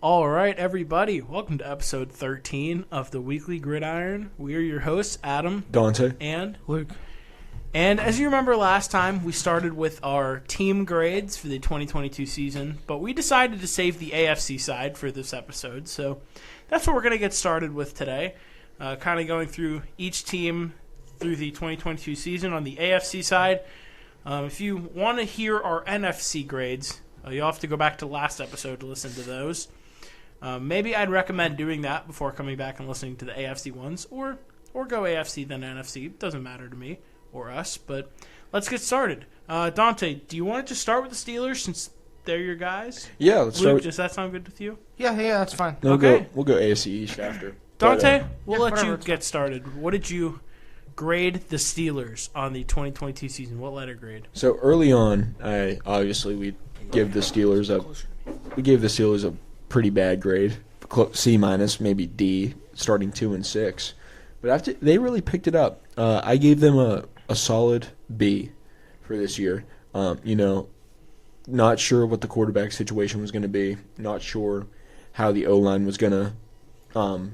All right, everybody. Welcome to episode 13 of the Weekly Gridiron. We are your hosts, Adam, Dante, and Luke. And as you remember last time, we started with our team grades for the 2022 season, but we decided to save the AFC side for this episode. So that's what we're going to get started with today, kind of going through each team through the 2022 season on the AFC side. If you want to hear our NFC grades, you'll have to go back to last episode to listen to those. Maybe I'd recommend doing that before coming back and listening to the AFC ones, or go AFC then NFC. It doesn't matter to me or us, but let's get started. Dante, do you want to just start with the Steelers since they're your guys? Yeah, let's Luke, start. does that sound good with you? Yeah, that's fine. No, Okay. we'll go AFC East after. Dante, But, we'll yeah, let you whatever. get started. What did you grade the Steelers on the 2022 season? What letter grade? so early on, we gave the Steelers a pretty bad grade, C minus, maybe D, starting 2 and 6. But after they really picked it up, I gave them a solid B for this year. Not sure what the quarterback situation was going to be. Not sure how the O-line was going to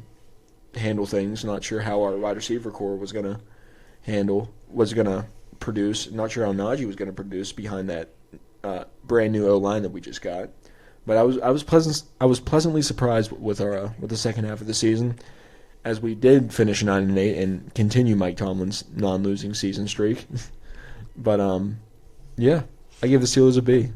handle things. Not sure how our wide receiver core was going to produce. Not sure how Najee was going to produce behind that brand new O-line that we just got. But I was pleasantly surprised with the second half of the season, as we did finish 9-8 and continue Mike Tomlin's non-losing season streak. But yeah, I give the Steelers a B.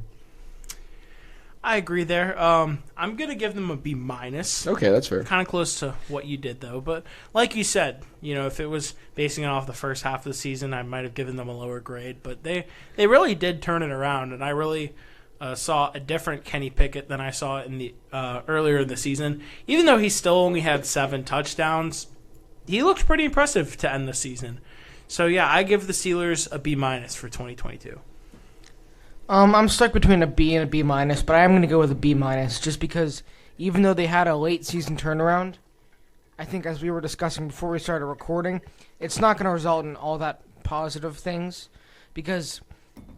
I agree there. I'm going to give them a B minus. Okay, that's fair. Kind of close to what you did, though. But like you said, if it was basing it off the first half of the season, I might have given them a lower grade. But they really did turn it around, and I really saw a different Kenny Pickett than I saw in the earlier in the season. Even though he still only had 7 touchdowns, he looked pretty impressive to end the season. So, yeah, I give the Steelers a B minus for 2022. I'm stuck between a B and a B minus, but I am going to go with a B minus just because even though they had a late season turnaround, I think as we were discussing before we started recording, it's not going to result in all that positive things because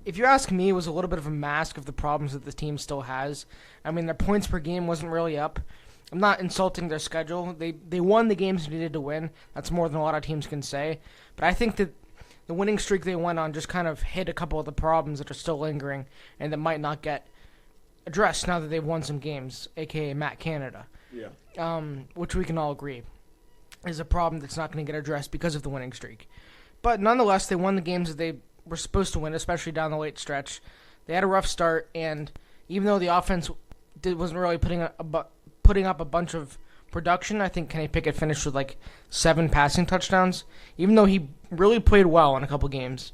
if you ask me, it was a little bit of a mask of the problems that the team still has. I mean, their points per game wasn't really up. I'm not insulting their schedule. They won the games they needed to win. That's more than a lot of teams can say. But I think that the winning streak they went on just kind of hit a couple of the problems that are still lingering and that might not get addressed now that they've won some games, a.k.a. Matt Canada. Yeah. Which we can all agree is a problem that's not going to get addressed because of the winning streak. But nonetheless, they won the games that they were supposed to win, especially down the late stretch. They had a rough start, and even though the offense wasn't really putting up a bunch of production, I think Kenny Pickett finished with like 7 passing touchdowns, even though he really played well in a couple games.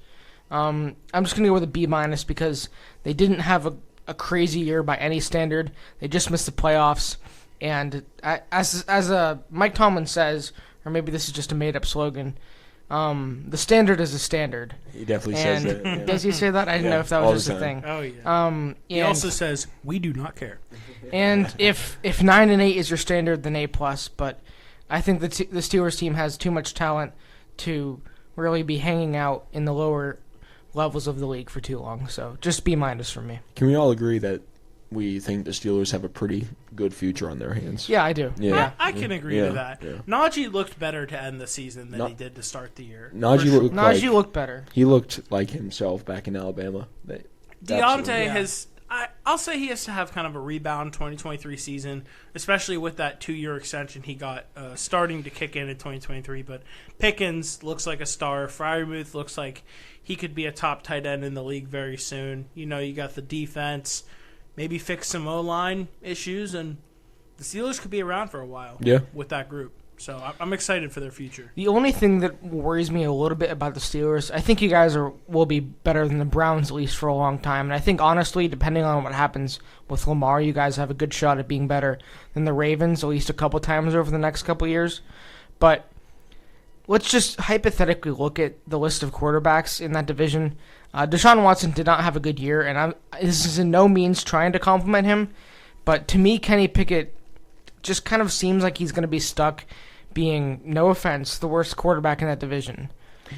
I'm just going to go with a B minus because they didn't have a crazy year by any standard. They just missed the playoffs, and as Mike Tomlin says, or maybe this is just a made-up slogan, the standard is a standard. He definitely says that. Yeah. Does he say that? I didn't know if that was just a thing. Oh, yeah. He also says, we do not care. And if 9-8 is your standard, then A+. But I think the Steelers team has too much talent to really be hanging out in the lower levels of the league for too long. So just B- for me. Can we all agree that we think the Steelers have a pretty good future on their hands? Yeah, I do. Yeah. I can agree to that. Yeah. Najee looked better to end the season than he did to start the year. Najee looked better. He looked like himself back in Alabama. Deontay has... I'll say he has to have kind of a rebound 2023 season, especially with that 2-year extension he got starting to kick in 2023. But Pickens looks like a star. Freiermuth looks like he could be a top tight end in the league very soon. You got the defense, maybe fix some O-line issues, and the Steelers could be around for a while with that group. So I'm excited for their future. The only thing that worries me a little bit about the Steelers, I think you guys will be better than the Browns at least for a long time. And I think, honestly, depending on what happens with Lamar, you guys have a good shot at being better than the Ravens at least a couple times over the next couple years. But let's just hypothetically look at the list of quarterbacks in that division. Deshaun Watson did not have a good year, and this is in no means trying to compliment him. But to me, Kenny Pickett just kind of seems like he's going to be stuck being, no offense, the worst quarterback in that division.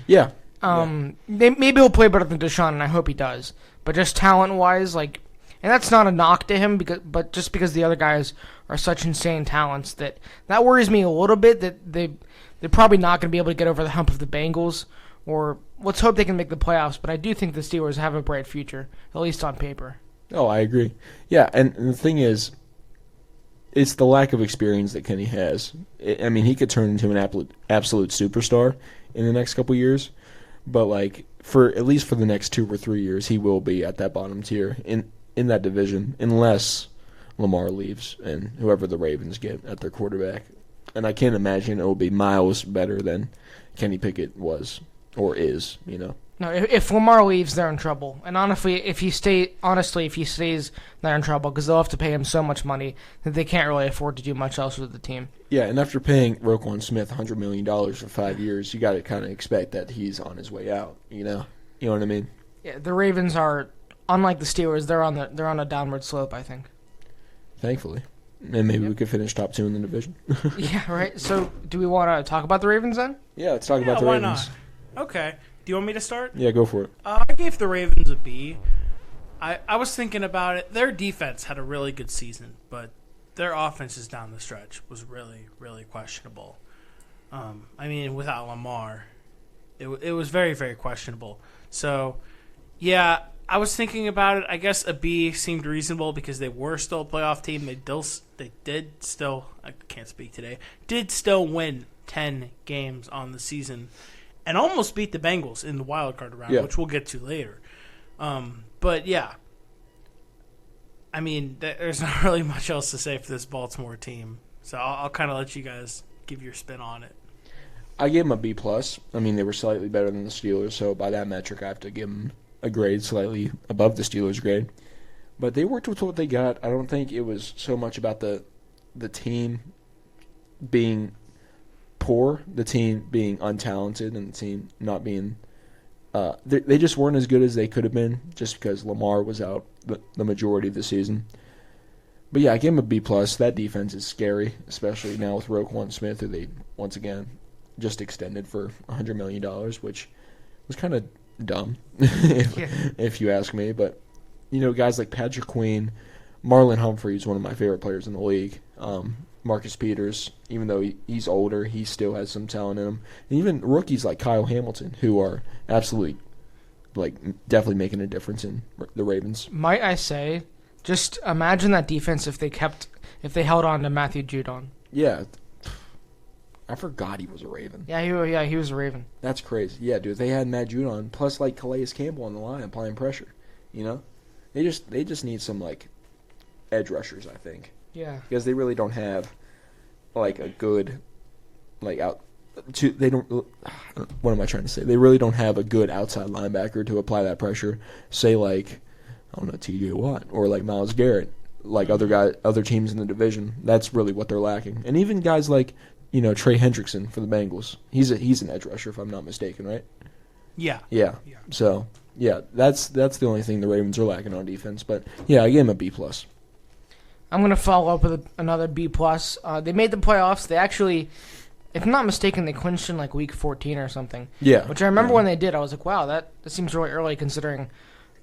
Yeah. Maybe he'll play better than Deshaun, and I hope he does. But just talent-wise, like, And that's not a knock to him, but just because the other guys are such insane talents that worries me a little bit that they're probably not going to be able to get over the hump of the Bengals. Or let's hope they can make the playoffs. But I do think the Steelers have a bright future, at least on paper. Oh, I agree. Yeah, and the thing is, it's the lack of experience that Kenny has. I mean, he could turn into an absolute superstar in the next couple years, but like at least for the next 2 or 3 years, he will be at that bottom tier in that division, unless Lamar leaves and whoever the Ravens get at their quarterback. And I can't imagine it will be miles better than Kenny Pickett was or is. No, if Lamar leaves, they're in trouble. And honestly, if he stays, they're in trouble because they'll have to pay him so much money that they can't really afford to do much else with the team. Yeah, and after paying Roquan Smith $100 million for 5 years, you got to kind of expect that he's on his way out. You know what I mean? Yeah, the Ravens are, unlike the Steelers, they're on a downward slope, I think. Thankfully. And maybe we could finish top 2 in the division. Yeah, right. So, do we want to talk about the Ravens then? Yeah, let's talk about the why Ravens. not? Okay. Do you want me to start? Yeah, go for it. I gave the Ravens a B. I was thinking about it. Their defense had a really good season, but their offenses down the stretch was really, really questionable. I mean, without Lamar, it was very, very questionable. So, yeah, I was thinking about it. I guess a B seemed reasonable because they were still a playoff team. They did still, I can't speak today, did still win 10 games on the season and almost beat the Bengals in the wild card round, which we'll get to later. But, yeah, I mean, there's not really much else to say for this Baltimore team. So I'll kind of let you guys give your spin on it. I gave them a B+. I mean, they were slightly better than the Steelers, so by that metric I have to give them a grade slightly above the Steelers' grade. But they worked with what they got. I don't think it was so much about the team being poor, the team being untalented, and the team not being they just weren't as good as they could have been just because Lamar was out the majority of the season. But yeah, I gave him a B+. That defense is scary, especially now with Roquan Smith, who they once again just extended for $100 million, which was kind of dumb, if you ask me. But guys like Patrick Queen, Marlon Humphrey is one of my favorite players in the league. Marcus Peters, even though he's older, he still has some talent in him. And even rookies like Kyle Hamilton, who are absolutely, definitely making a difference in the Ravens. Might I say, just imagine that defense if they held on to Matthew Judon. Yeah, I forgot he was a Raven. Yeah, he was a Raven. That's crazy. Yeah, dude, they had Matt Judon plus Calais Campbell on the line applying pressure. They just need some edge rushers, I think. Yeah, because they really don't have a good out. They don't. What am I trying to say? They really don't have a good outside linebacker to apply that pressure. Say I don't know, T.J. Watt or Myles Garrett, other teams in the division. That's really what they're lacking. And even guys like Trey Hendrickson for the Bengals. He's an edge rusher if I'm not mistaken, right? Yeah. Yeah. So yeah, that's the only thing the Ravens are lacking on defense. But yeah, I gave him a B+. I'm going to follow up with another B+. They made the playoffs. They actually, if I'm not mistaken, they clinched in week 14 or something. Yeah. Which I remember when they did. I was like, wow, that seems really early considering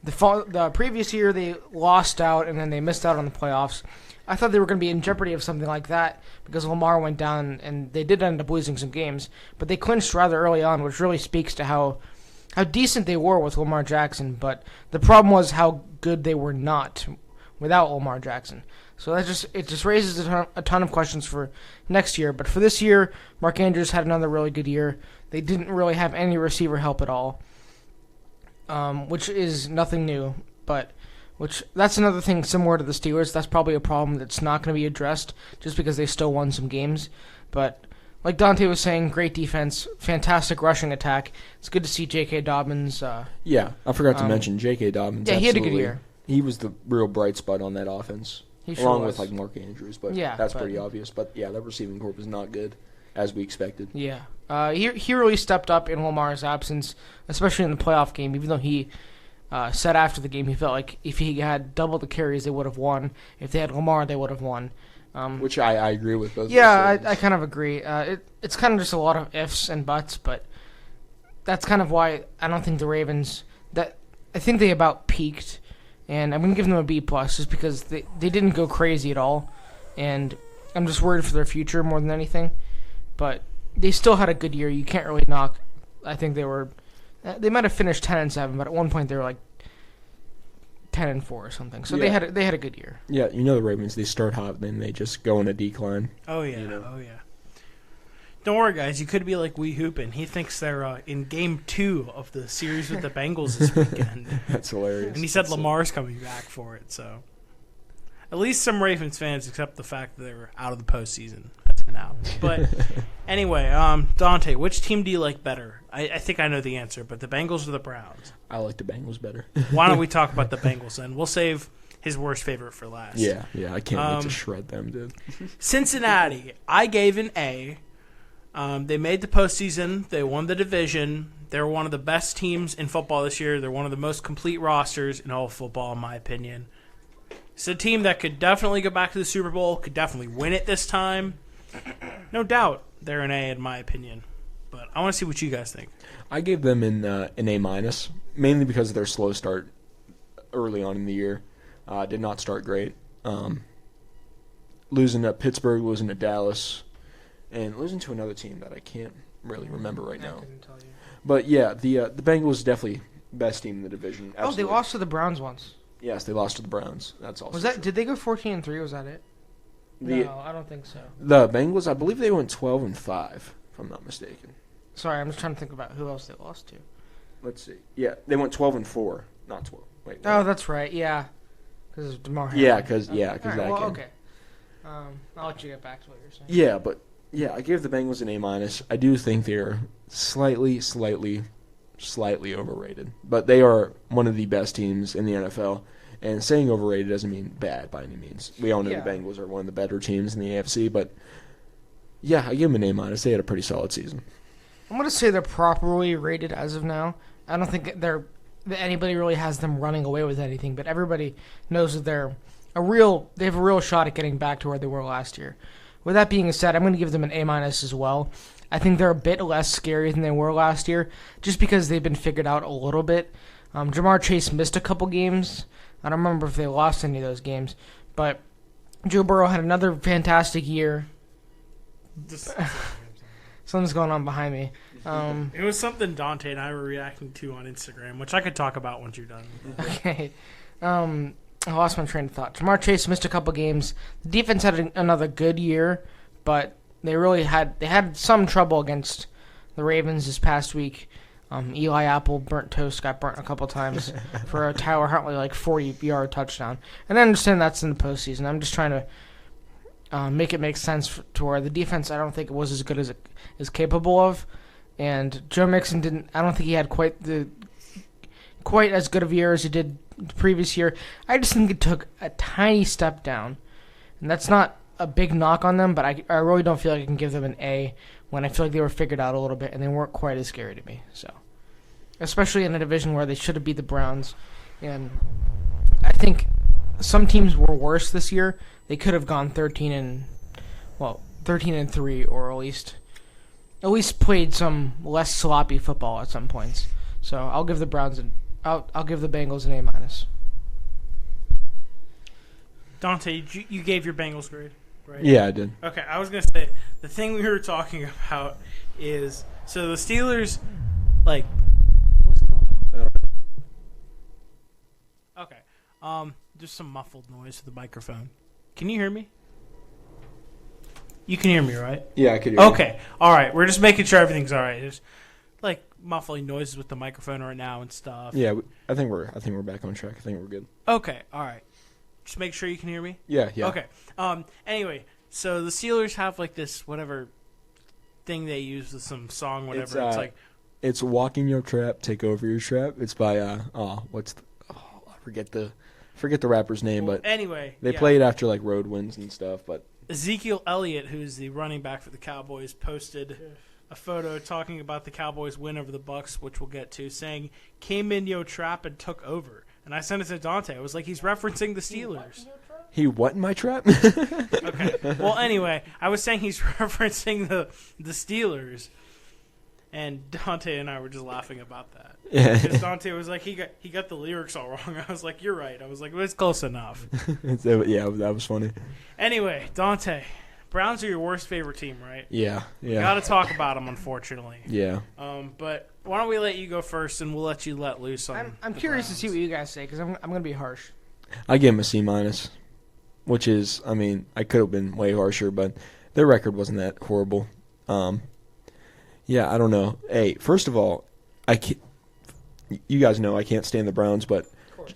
the previous year they lost out and then they missed out on the playoffs. I thought they were going to be in jeopardy of something like that because Lamar went down and they did end up losing some games. But they clinched rather early on, which really speaks to how decent they were with Lamar Jackson. But the problem was how good they were not without Lamar Jackson. So it just raises a ton of questions for next year. But for this year, Mark Andrews had another really good year. They didn't really have any receiver help at all, which is nothing new. But that's another thing similar to the Steelers. That's probably a problem that's not going to be addressed just because they still won some games. But like Dante was saying, great defense, fantastic rushing attack. It's good to see J.K. Dobbins. Yeah, I forgot to mention J.K. Dobbins. Yeah, he had a good year. He was the real bright spot on that offense. He along sure with Mark Andrews, but yeah, that's pretty obvious. But yeah, that receiving corps is not good, as we expected. Yeah, he really stepped up in Lamar's absence, especially in the playoff game. Even though he said after the game he felt like if he had double the carries, they would have won. If they had Lamar, they would have won. Which I agree with both. Yeah, I kind of agree. It's kind of just a lot of ifs and buts, but that's kind of why I don't think the Ravens. I think they about peaked. and I'm going to give them a B+, just because they didn't go crazy at all, and I'm just worried for their future more than anything. But they still had a good year. You can't really knock. I think they might have finished 10-7, but at one point they were like 10-4 or something. So they had a good year. Yeah, the Ravens, they start hot, then they just go in a decline. Oh yeah, oh yeah. Don't worry, guys. You could be like Wee Hoopin. He thinks they're in Game 2 of the series with the Bengals this weekend. That's hilarious. And he said Lamar's coming back for it. So at least some Ravens fans accept the fact that they were out of the postseason. That's now. But anyway, Dante, which team do you like better? I think I know the answer, but the Bengals or the Browns? I like the Bengals better. Why don't we talk about the Bengals then? We'll save his worst favorite for last. Yeah, I can't wait to shred them, dude. Cincinnati, I gave an A. They made the postseason. They won the division. They're one of the best teams in football this year. They're one of the most complete rosters in all of football, in my opinion. It's a team that could definitely go back to the Super Bowl, could definitely win it this time. No doubt they're an A, in my opinion. But I want to see what you guys think. I gave them an A-, mainly because of their slow start early on in the year. Did not start great. Losing at Pittsburgh, losing to Dallas, and losing to another team that I can't really remember right now. I couldn't tell you. But yeah, the Bengals definited best team in the division. Absolutely. Oh, they lost to the Browns once. Yes, they lost to the Browns. That's also true. True. Did they go 14-3? Was that it? No, I don't think so. The Bengals, I believe they went 12-5, if I'm not mistaken. Sorry, I'm just trying to think about who else they lost to. Let's see. Yeah, they went 12-4, not 12. Wait. Oh, that's right. Yeah, because of DeMar Hamlin. Yeah, because right, that well, game. Okay. I'll let you get back to what you're saying. Yeah, but I gave the Bengals an A-. I do think they're slightly overrated, but they are one of the best teams in the NFL. And saying overrated doesn't mean bad by any means. We all know the Bengals are one of the better teams in the AFC, but yeah, I give them an A-. They had a pretty solid season. I'm going to say they're properly rated as of now. I don't think that anybody really has them running away with anything, but everybody knows that they have a real shot at getting back to where they were last year. With that being said, I'm going to give them an A- as well. I think they're a bit less scary than they were last year, just because they've been figured out a little bit. Jamar Chase missed a couple games. I don't remember if they lost any of those games, but Joe Burrow had another fantastic year. Something's going on behind me. It was something Dante and I were reacting to on Instagram, which I could talk about once you're done. Okay. I lost my train of thought. Jamar Chase missed a couple games. The defense had another good year, but they had some trouble against the Ravens this past week. Eli Apple got burnt a couple times for a Tyler Huntley 40-yard touchdown. And I understand that's in the postseason. I'm just trying to make it make sense to where the defense, I don't think it was as good as it is capable of. And Joe Mixon I don't think he had quite as good of a year as he did the previous year. I just think it took a tiny step down. And that's not a big knock on them, but I really don't feel like I can give them an A when I feel like they were figured out a little bit and they weren't quite as scary to me. So, especially in a division where they should have beat the Browns. And I think some teams were worse this year. They could have gone 13-3, or at least played some less sloppy football at some points. So I'll give the I'll give the Bengals an A-. Dante, you gave your Bengals grade, right? Yeah, I did. Okay, I was going to say, the thing we were talking about is, so the Steelers, what's going on? Okay, there's some muffled noise to the microphone. Can you hear me? You can hear me, right? Yeah, I can hear you. Okay, all right, we're just making sure everything's all right. There's, muffling noises with the microphone right now and stuff. Yeah, I think we're back on track. I think we're good. Okay, all right. Just make sure you can hear me? Yeah. Okay. Anyway, so the Steelers have this whatever thing they use with some song, whatever. It's Walking Your Trap, Take Over Your Trap. It's by I forget the rapper's name, but anyway, they play it after road wins and stuff. But Ezekiel Elliott, who's the running back for the Cowboys, posted a photo talking about the Cowboys' win over the Bucs, which we'll get to, saying "Came in your trap and took over." And I sent it to Dante. I was like, he's referencing the Steelers. He what in my trap? Okay. Well, anyway, I was saying he's referencing the Steelers. And Dante and I were just laughing about that. Yeah. Because Dante was like, he got the lyrics all wrong. I was like, you're right. I was like, well, it's close enough. Yeah, that was funny. Anyway, Dante, Browns are your worst favorite team, right? Yeah. Got to talk about them, unfortunately. Yeah. But why don't we let you go first, and we'll let you let loose on. I'm curious to see what you guys say because I'm going to be harsh. I give them a C-, which is, I mean, I could have been way harsher, but their record wasn't that horrible. Yeah, I don't know. Hey, first of all, you guys know I can't stand the Browns, but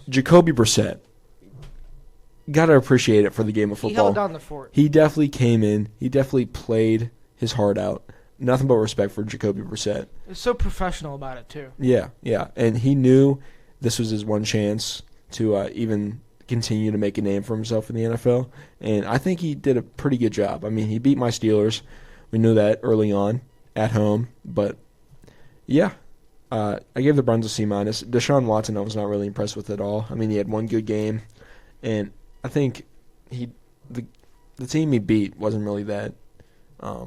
Jacoby Brissett, got to appreciate it for the game of football. He held down the fort. He definitely came in. He definitely played his heart out. Nothing but respect for Jacoby Brissett. He's so professional about it, too. Yeah. And he knew this was his one chance to even continue to make a name for himself in the NFL. And I think he did a pretty good job. I mean, he beat my Steelers. We knew that early on at home. But, yeah, I gave the Browns a C-. Deshaun Watson I was not really impressed with at all. I mean, he had one good game. And I think the team he beat wasn't really that I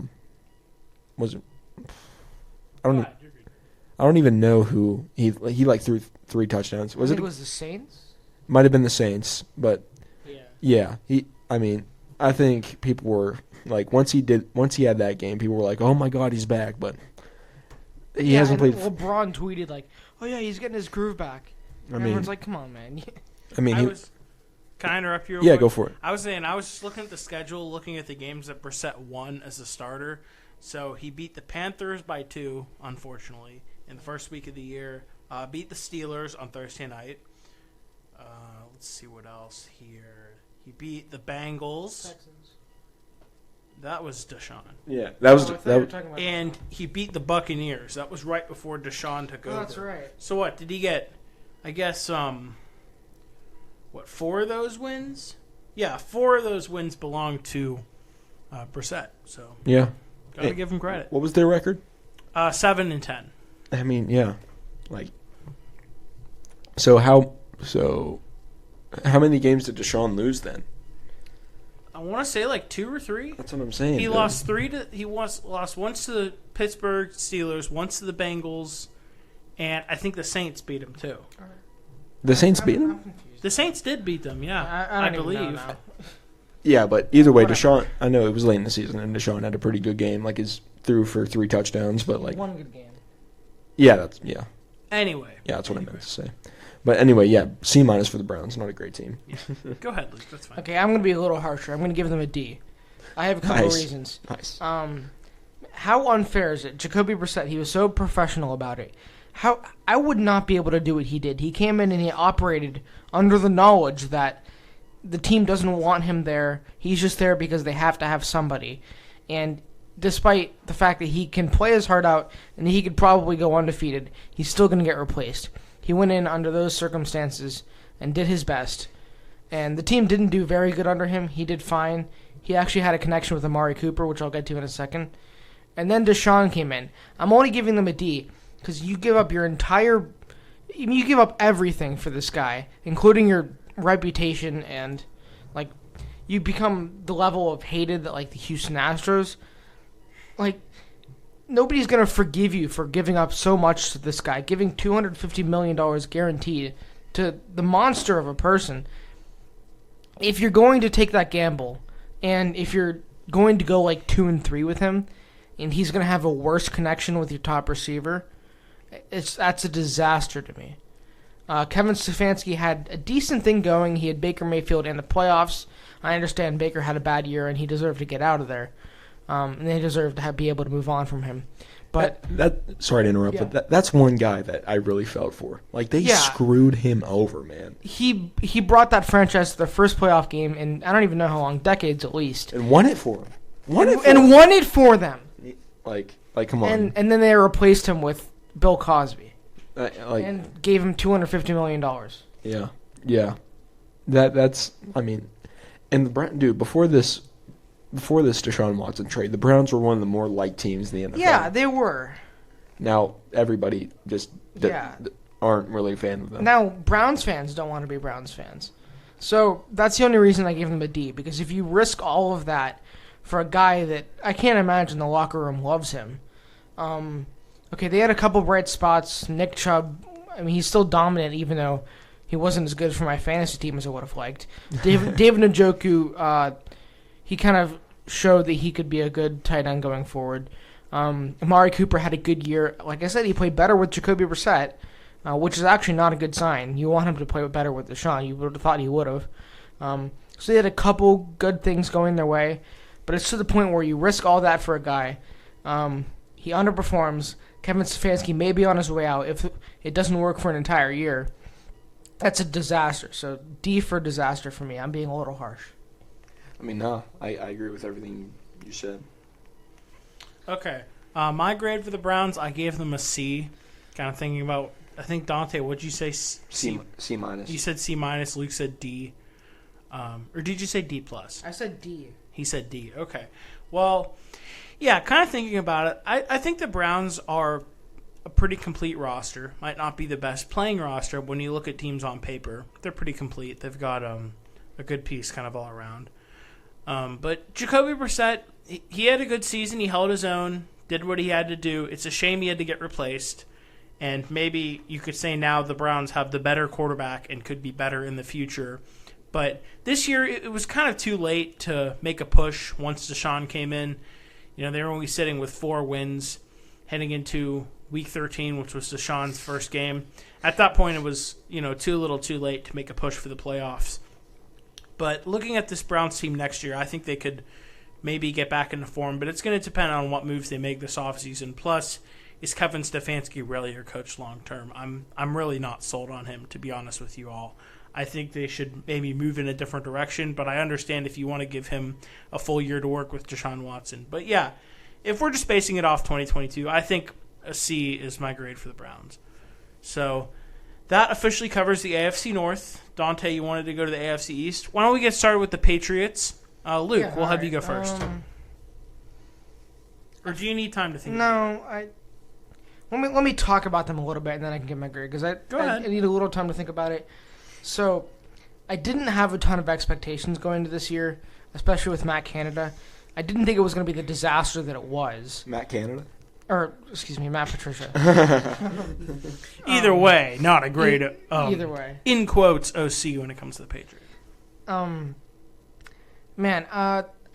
don't even know who he threw 3 touchdowns. I think it was the Saints? Might have been the Saints, but yeah. I think people were like once he had that game, people were like, "Oh my God, he's back!" But he hasn't played. LeBron tweeted like, "Oh yeah, he's getting his groove back." Everyone's like, "Come on, man." Can I interrupt you? Yeah, go for it. I was just looking at the schedule, looking at the games that Brissett won as a starter. So he beat the Panthers by 2, unfortunately, in the first week of the year. Beat the Steelers on Thursday night. Let's see what else here. He beat the Bengals. Texans. That was Deshaun. Yeah, that was. And he beat the Buccaneers. That was right before Deshaun took over. That's right. So what did he get? I guess 4 of those wins? Yeah, 4 of those wins belong to Brissett. So yeah, gotta give him credit. What was their record? 7-10. I mean, yeah, like. So how many games did Deshaun lose then? I want to say like 2 or 3. That's what I'm saying. He lost once to the Pittsburgh Steelers, once to the Bengals, and I think the Saints beat him too. The Saints beat him? The Saints did beat them, yeah. I believe. Yeah, but either way, Deshaun, I know it was late in the season, and Deshaun had a pretty good game. Like, he's threw for 3 touchdowns, but like. One good game. Yeah, Anyway. Yeah, that's what I meant to say. But anyway, yeah, C- for the Browns. Not a great team. Yeah. Go ahead, Luke. That's fine. Okay, I'm going to be a little harsher. I'm going to give them a D. I have a couple of reasons. Nice. How unfair is it? Jacoby Brissett, he was so professional about it. How I would not be able to do what he did. He came in and he operated under the knowledge that the team doesn't want him there. He's just there because they have to have somebody. And despite the fact that he can play his heart out and he could probably go undefeated, he's still going to get replaced. He went in under those circumstances and did his best. And the team didn't do very good under him. He did fine. He actually had a connection with Amari Cooper, which I'll get to in a second. And then Deshaun came in. I'm only giving them a D because you give up you give up everything for this guy, including your reputation, and like you become the level of hated that like the Houston Astros. Like, nobody's going to forgive you for giving up so much to this guy, giving $250 million guaranteed to the monster of a person. If you're going to take that gamble, and if you're going to go like 2-3 with him, and he's going to have a worse connection with your top receiver, that's a disaster to me. Kevin Stefanski had a decent thing going. He had Baker Mayfield in the playoffs. I understand Baker had a bad year, and he deserved to get out of there. And they deserve to be able to move on from him. But sorry to interrupt, but that's one guy that I really felt for. Like, they screwed him over, man. He brought that franchise to their first playoff game in, I don't even know how long, decades at least. And won it for him. Won it for them. Like, come on. And then they replaced him with Bill Cosby. And gave him $250 million. Yeah. That's, I mean, and before this Deshaun Watson trade, the Browns were one of the more liked teams in the NFL. Yeah, they were. Now, everybody just aren't really a fan of them. Now, Browns fans don't want to be Browns fans. So that's the only reason I gave them a D, because if you risk all of that for a guy that I can't imagine the locker room loves him, Okay, they had a couple bright spots. Nick Chubb, I mean, he's still dominant, even though he wasn't as good for my fantasy team as I would have liked. David Njoku, he kind of showed that he could be a good tight end going forward. Amari Cooper had a good year. Like I said, he played better with Jacoby Brissett, which is actually not a good sign. You want him to play better with Deshaun. You would have thought he would have. So they had a couple good things going their way, but it's to the point where you risk all that for a guy. He underperforms. Kevin Stefanski may be on his way out if it doesn't work for an entire year. That's a disaster. So D for disaster for me. I'm being a little harsh. I mean, no, I agree with everything you said. Okay. My grade for the Browns, I gave them a C. Kind of thinking about, I think, Dante, what'd you say? C minus. You said C minus. Luke said D. Or did you say D plus? I said D. He said D. Okay. Well, yeah, kind of thinking about it, I think the Browns are a pretty complete roster. Might not be the best playing roster, but when you look at teams on paper, they're pretty complete. They've got a good piece kind of all around. But Jacoby Brissett, he had a good season. He held his own, did what he had to do. It's a shame he had to get replaced. And maybe you could say now the Browns have the better quarterback and could be better in the future. But this year, it was kind of too late to make a push once Deshaun came in. You know, they were only sitting with 4 wins heading into Week 13, which was Deshaun's first game. At that point, it was, too little too late to make a push for the playoffs. But looking at this Browns team next year, I think they could maybe get back into form. But it's going to depend on what moves they make this offseason. Plus, is Kevin Stefanski really your coach long term? I'm really not sold on him, to be honest with you all. I think they should maybe move in a different direction, but I understand if you want to give him a full year to work with Deshaun Watson. But yeah, if we're just basing it off 2022, I think a C is my grade for the Browns. So that officially covers the AFC North. Dante, you wanted to go to the AFC East. Why don't we get started with the Patriots? Luke, Yeah, we'll have right. you go first. Or do you need time to think? No, let me talk about them a little bit, and then I can get my grade, because I need a little time to think about it. So, I didn't have a ton of expectations going into this year, especially with Matt Canada. I didn't think it was going to be the disaster that it was. Matt Canada? Or, excuse me, Matt Patricia. Either way, not a great. Either way. In quotes, OC when it comes to the Patriots. I'm going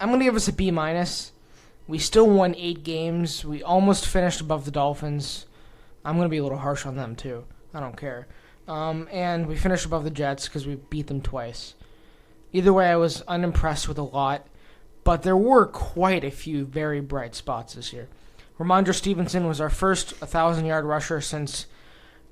to give us a B minus. We still won 8 games. We almost finished above the Dolphins. I'm going to be a little harsh on them, too. I don't care. And we finished above the Jets because we beat them twice. Either way, I was unimpressed with a lot, but there were quite a few very bright spots this year. Ramondre Stevenson was our first 1,000-yard rusher since,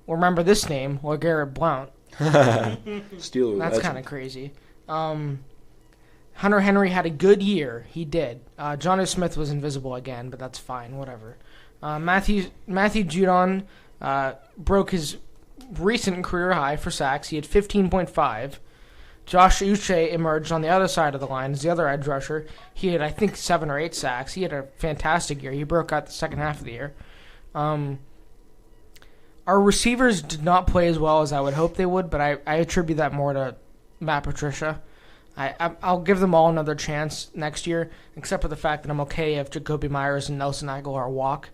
remember this name, LeGarrette Blount. Steelers. That's kind of crazy. Hunter Henry had a good year. He did. Jonnu Smith was invisible again, but that's fine. Whatever. Matthew Judon broke his recent career high for sacks. He had 15.5. Josh Uche emerged on the other side of the line as the other edge rusher. He had, I think, 7 or 8 sacks. He had a fantastic year. He broke out the second half of the year. Our receivers did not play as well as I would hope they would, but I attribute that more to Matt Patricia. I'll give them all another chance next year, except for the fact that I'm okay if Jacoby Myers and Nelson Aguilar walk.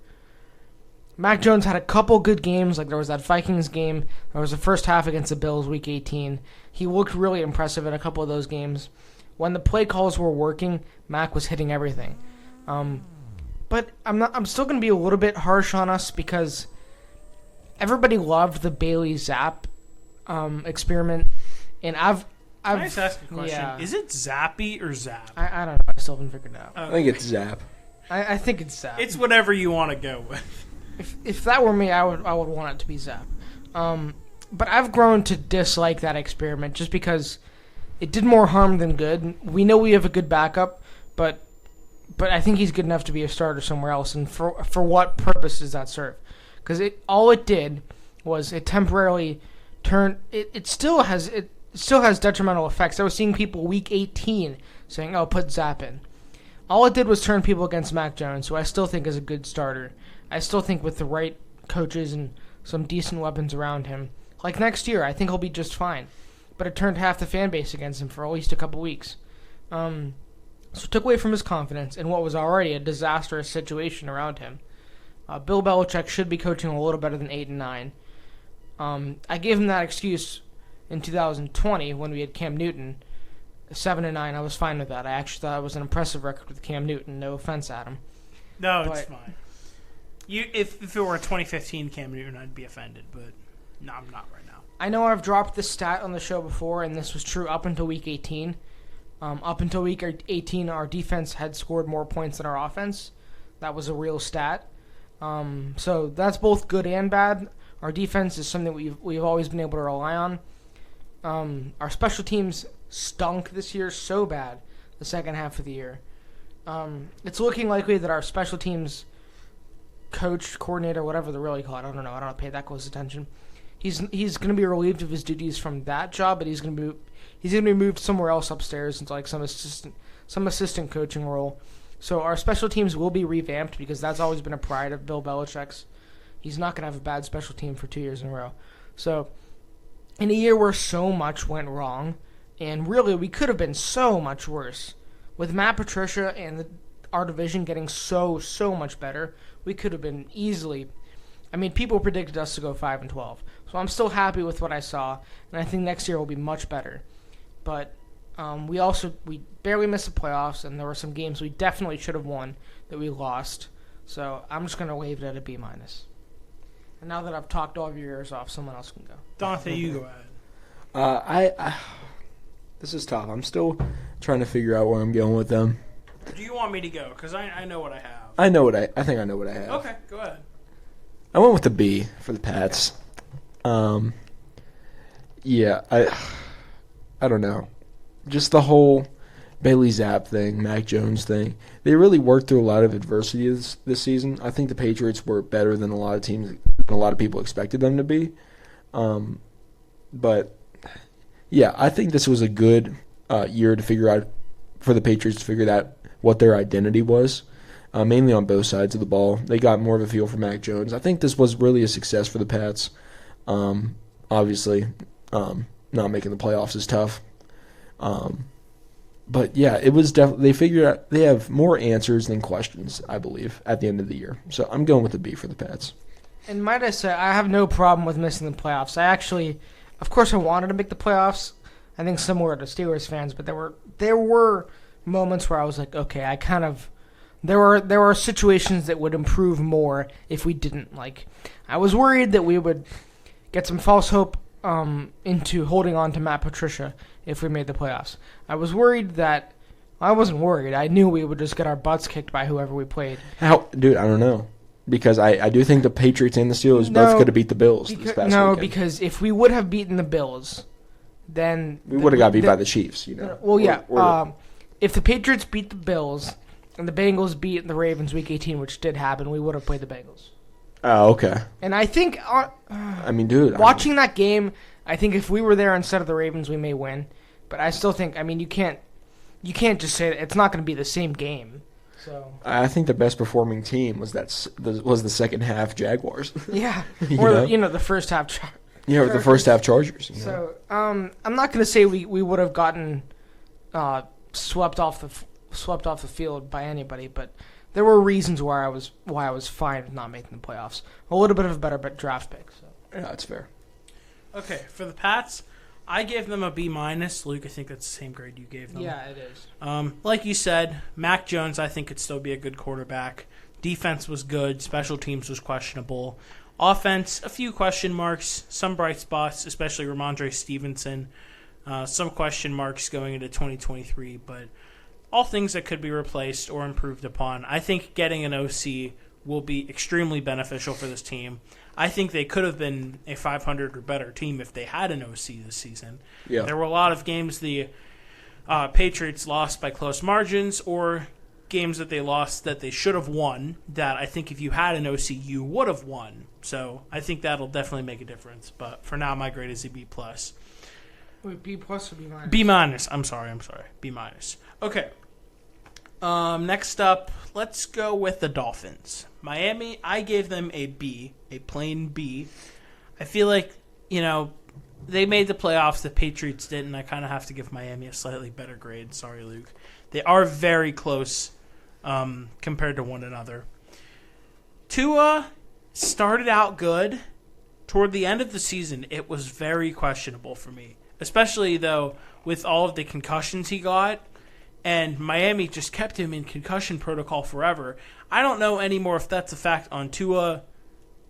Mac Jones had a couple good games, like there was that Vikings game. There was the first half against the Bills, Week 18. He looked really impressive in a couple of those games. When the play calls were working, Mac was hitting everything. But I'm still going to be a little bit harsh on us because everybody loved the Bailey Zapp experiment, and I've Can I just ask a question? Yeah. Is it Zappy or Zap? I don't know. I still haven't figured it out. I think it's Zap. I think it's Zapp. It's whatever you want to go with. If that were me, I would want it to be Zapp. But I've grown to dislike that experiment just because it did more harm than good. We know we have a good backup, but I think he's good enough to be a starter somewhere else. And for what purpose does that serve? Because all it did was it temporarily turned. It still has detrimental effects. I was seeing people Week 18 saying, "Oh, put Zapp in." All it did was turn people against Mac Jones, who I still think is a good starter. I still think with the right coaches and some decent weapons around him, like next year, I think he'll be just fine. But it turned half the fan base against him for at least a couple weeks. So it took away from his confidence in what was already a disastrous situation around him. Bill Belichick should be coaching a little better than 8 and 9. I gave him that excuse in 2020 when we had Cam Newton, 7 and 9. I was fine with that. I actually thought it was an impressive record with Cam Newton. No offense, Adam. No, it's fine. If it were 2015 Cam Newton, I'd be offended, but no, I'm not right now. I know I've dropped this stat on the show before, and this was true up until Week 18. Up until Week 18, our defense had scored more points than our offense. That was a real stat. So that's both good and bad. Our defense is something we've always been able to rely on. Our special teams stunk this year so bad the second half of the year. It's looking likely that our special teams coach, coordinator, whatever they really call it, I don't know. I don't pay that close attention. He's going to be relieved of his duties from that job, but he's going to be moved somewhere else upstairs into like some assistant coaching role. So our special teams will be revamped because that's always been a pride of Bill Belichick's. He's not going to have a bad special team for 2 years in a row. So in a year where so much went wrong, and really we could have been so much worse, with Matt Patricia and our division getting so much better, we could have been easily. I mean, people predicted us to go 5-12, so I'm still happy with what I saw, and I think next year will be much better. But we barely missed the playoffs, and there were some games we definitely should have won that we lost. So I'm just gonna wave it at a B-. And now that I've talked all of your ears off, someone else can go. Dante, you go ahead. This is tough. I'm still trying to figure out where I'm going with them. Do you want me to go? Because I know what I have. I think I know what I have. Okay, go ahead. I went with the B for the Pats. Yeah, I don't know. Just the whole Bailey Zapp thing, Mac Jones thing. They really worked through a lot of adversity this season. I think the Patriots were better than a lot of teams, than a lot of people expected them to be. But yeah, I think this was a good year to figure out for the Patriots to figure out what their identity was. Mainly on both sides of the ball. They got more of a feel for Mac Jones. I think this was really a success for the Pats. Obviously, not making the playoffs is tough. But yeah, it was definitely, they figured out they have more answers than questions, I believe, at the end of the year. So I'm going with the B for the Pats. And might I say, I have no problem with missing the playoffs. I actually, of course, I wanted to make the playoffs. I think similar to Steelers fans, but there were moments where I was like, okay, I kind of. There were situations that would improve more if we didn't. Like, I was worried that we would get some false hope into holding on to Matt Patricia if we made the playoffs. I was worried that I wasn't worried. I knew we would just get our butts kicked by whoever we played. Dude, I don't know. Because I do think the Patriots and the Steelers both could have beat the Bills this past weekend. Because if we would have beaten the Bills, then we would have got beat by the Chiefs, you know. Well, yeah. If the Patriots beat the Bills and the Bengals beat the Ravens Week 18, which did happen, we would have played the Bengals. Oh, okay. And I think, watching that game, I think if we were there instead of the Ravens, we may win. But I still think, you can't just say that it's not going to be the same game. So I think the best performing team was the second half Jaguars. Yeah, or the first half. Or the first half Chargers. You know? So I'm not going to say we would have gotten swept off the field by anybody, but there were reasons why I was fine with not making the playoffs. A little bit of a better draft pick. So. Yeah, that's fair. Okay, for the Pats, I gave them a B-. Luke, I think that's the same grade you gave them. Yeah, it is. Like you said, Mac Jones, I think, could still be a good quarterback. Defense was good. Special teams was questionable. Offense, a few question marks. Some bright spots, especially Ramondre Stevenson. Some question marks going into 2023, but all things that could be replaced or improved upon. I think getting an OC will be extremely beneficial for this team. I think they could have been a 500 or better team if they had an OC this season. Yeah. There were a lot of games the Patriots lost by close margins or games that they lost that they should have won that I think if you had an OC, you would have won. So I think that'll definitely make a difference. But for now, my grade is a B+. Wait, B+ or B-? B-. I'm sorry. B-. Okay. Next up, let's go with the Dolphins. Miami, I gave them a B, a plain B. I feel like, they made the playoffs, the Patriots didn't. I kind of have to give Miami a slightly better grade. Sorry, Luke. They are very close compared to one another. Tua started out good. Toward the end of the season, it was very questionable for me, especially, though, with all of the concussions he got, and Miami just kept him in concussion protocol forever. I don't know anymore if that's a fact on Tua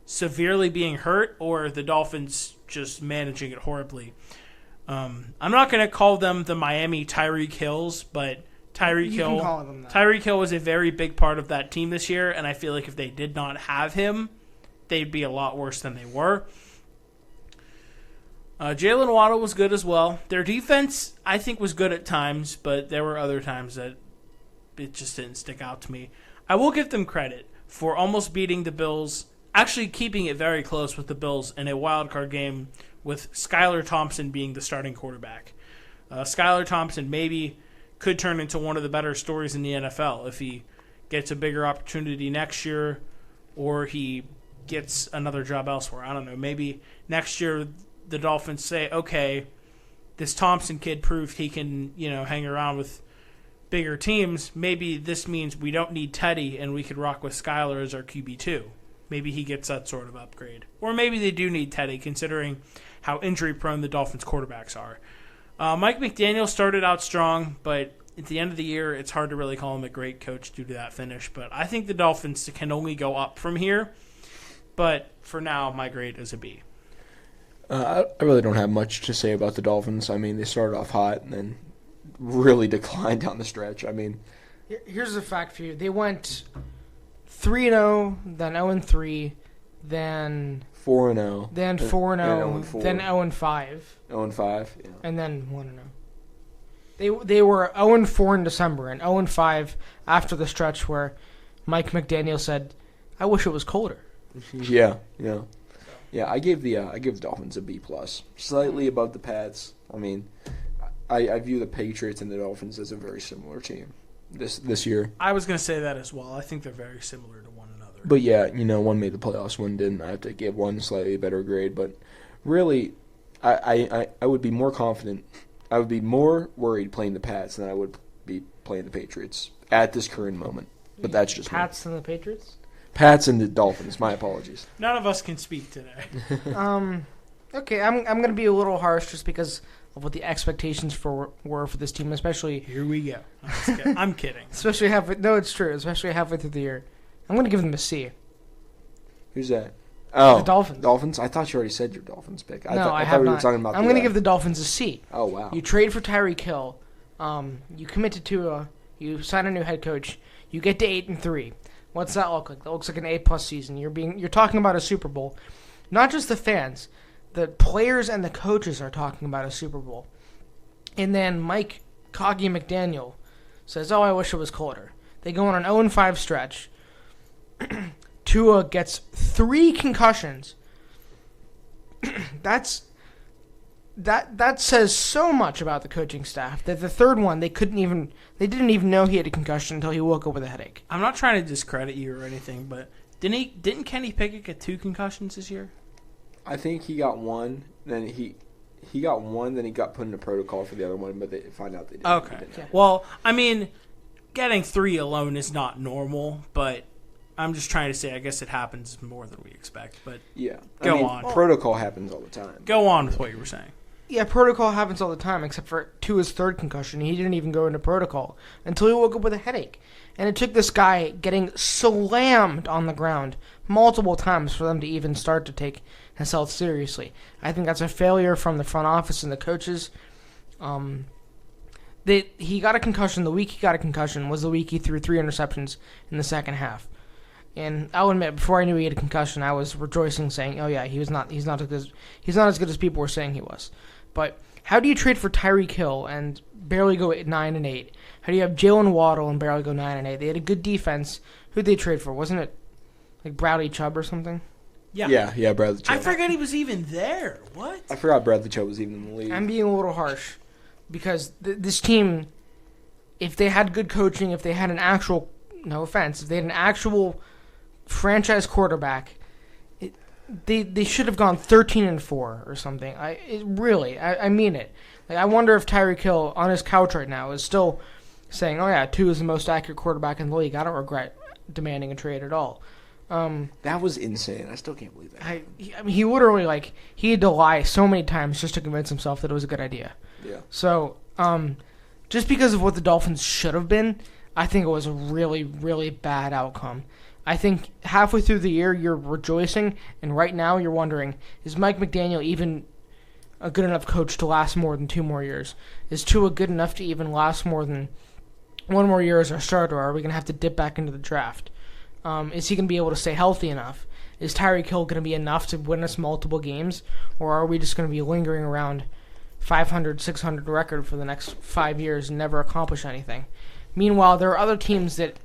severely being hurt or the Dolphins just managing it horribly. I'm not going to call them the Miami Tyreek Hills, but Tyreek Hill was a very big part of that team this year, and I feel like if they did not have him, they'd be a lot worse than they were. Jalen Waddle was good as well. Their defense, I think, was good at times, but there were other times that it just didn't stick out to me. I will give them credit for almost beating the Bills, actually keeping it very close with the Bills in a wild-card game with Skylar Thompson being the starting quarterback. Skylar Thompson maybe could turn into one of the better stories in the NFL if he gets a bigger opportunity next year or he gets another job elsewhere. I don't know. Maybe next year the Dolphins say, okay, this Thompson kid proved he can, hang around with bigger teams. Maybe this means we don't need Teddy and we could rock with Skylar as our QB2. Maybe he gets that sort of upgrade. Or maybe they do need Teddy, considering how injury-prone the Dolphins' quarterbacks are. Mike McDaniel started out strong, but at the end of the year, it's hard to really call him a great coach due to that finish. But I think the Dolphins can only go up from here. But for now, my grade is a B. I really don't have much to say about the Dolphins. I mean, they started off hot and then really declined down the stretch. I mean, here's a fact for you. They went 3-0, then 0-3, then 4-0, then 4-0, then 0-5. 0-5, yeah. And then 1-0. They were 0-4 in December and 0-5 after the stretch where Mike McDaniel said, "I wish it was colder." Yeah. I gave the Dolphins a B+, slightly above the Pats. I mean, I view the Patriots and the Dolphins as a very similar team this year. I was going to say that as well. I think they're very similar to one another. But yeah, one made the playoffs, one didn't. I have to give one slightly better grade. But really, I would be more confident. I would be more worried playing the Pats than I would be playing the Patriots at this current moment. But that's just Pats and the Patriots? Pats and the Dolphins. My apologies. None of us can speak today. Okay, I'm going to be a little harsh just because of what the expectations were for this team, especially. Here we go. I'm kidding. Especially it's true. Especially halfway through the year, I'm going to give them a C. Who's that? Oh, the Dolphins. Dolphins. I thought you already said your Dolphins pick. I have thought we not. were talking about. I'm going to give the Dolphins a C. Oh wow. You trade for Tyreek Hill. You commit to Tua. You sign a new head coach. You get to 8-3. What's that look like? That looks like an A+ season. You're talking about a Super Bowl. Not just the fans. The players and the coaches are talking about a Super Bowl. And then Mike Coggy McDaniel says, "Oh, I wish it was colder." They go on an 0-5 stretch. Tua gets 3 concussions. That says so much about the coaching staff that the third one they didn't even know he had a concussion until he woke up with a headache. I'm not trying to discredit you or anything, but didn't Kenny Pickett get 2 concussions this year? I think he got one. Then he got one. Then he got put in a protocol for the other one, but they find out they didn't. Okay. Well, I mean, getting 3 alone is not normal, but I'm just trying to say I guess it happens more than we expect. But yeah, go on. Protocol happens all the time. Go on with what you were saying. Yeah, protocol happens all the time, except for Tua's 3rd concussion. He didn't even go into protocol until he woke up with a headache. And it took this guy getting slammed on the ground multiple times for them to even start to take his health seriously. I think that's a failure from the front office and the coaches. He got a concussion. The week he got a concussion was the week he threw 3 interceptions in the second half. And I'll admit, before I knew he had a concussion, I was rejoicing, saying, "Oh yeah, he's not as good as people were saying he was." But how do you trade for Tyreek Hill and barely go 9-8? How do you have Jalen Waddle and barely go 9-8? They had a good defense. Who'd they trade for? Wasn't it like Bradley Chubb or something? Yeah, Bradley Chubb. I forgot he was even there. What? I forgot Bradley Chubb was even in the league. I'm being a little harsh because this team, if they had good coaching, if they had an actual, no offense, if they had an actual franchise quarterback, they should have gone 13-4 or something. I mean it. Like, I wonder if Tyreek Hill on his couch right now is still saying, "Oh yeah, Tua is the most accurate quarterback in the league. I don't regret demanding a trade at all." That was insane. I still can't believe that. I mean, he literally, he had to lie so many times just to convince himself that it was a good idea. Yeah. So, just because of what the Dolphins should have been, I think it was a really, really bad outcome. I think halfway through the year, you're rejoicing, and right now you're wondering, is Mike McDaniel even a good enough coach to last more than 2 more years? Is Tua good enough to even last more than 1 more year as our starter, or are we going to have to dip back into the draft? Is he going to be able to stay healthy enough? Is Tyreek Hill going to be enough to win us multiple games, or are we just going to be lingering around 500, 600 record for the next 5 years and never accomplish anything? Meanwhile, there are other teams that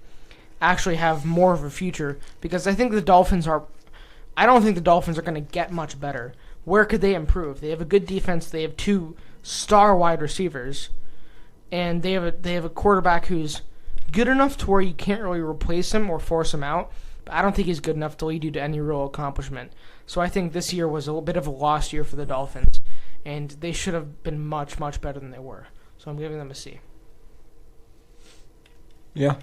actually have more of a future, because I don't think the Dolphins are going to get much better. Where could they improve? They have a good defense. They have 2 star wide receivers, and they have a quarterback who's good enough to where you can't really replace him or force him out, but I don't think he's good enough to lead you to any real accomplishment. So I think this year was a little bit of a lost year for the Dolphins, and they should have been much, much better than they were. So I'm giving them a C. Yeah.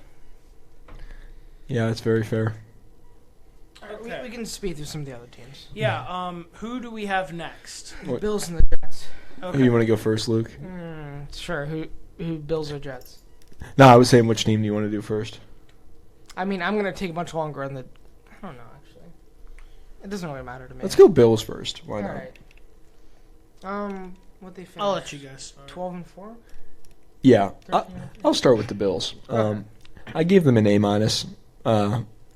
Yeah, it's very fair. Okay. We can speed through some of the other teams. Yeah, who do we have next? The Bills and the Jets. Okay. Who you want to go first, Luke? Sure. Who Bills or Jets? No, I was saying which team do you want to do first? I mean, I'm going to take much longer on the... I don't know, actually. It doesn't really matter to me. Let's go Bills first. Why All not? right. What they finished? I'll let you guys start. 12-4? Yeah, 13? I'll start with the Bills. Okay. I gave them an A-.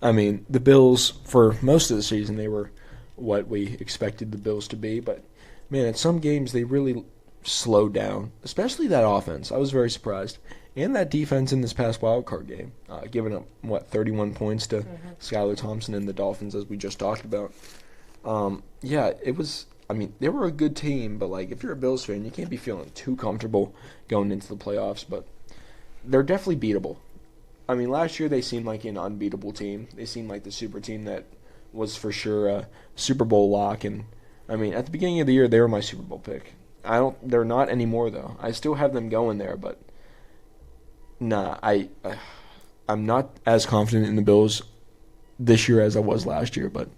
I mean, the Bills, for most of the season, they were what we expected the Bills to be. But, man, in some games, they really slowed down, especially that offense. I was very surprised. And that defense in this past wildcard game, giving up, 31 points to Skylar Thompson and the Dolphins, as we just talked about. Yeah, it was... I mean, they were a good team, but, if you're a Bills fan, you can't be feeling too comfortable going into the playoffs. But they're definitely beatable. I mean, last year they seemed like an unbeatable team. They seemed like the super team that was for sure a Super Bowl lock. And, I mean, at the beginning of the year, they were my Super Bowl pick. They're not anymore, though. I still have them going there, but nah, I'm not as confident in the Bills this year as I was last year, but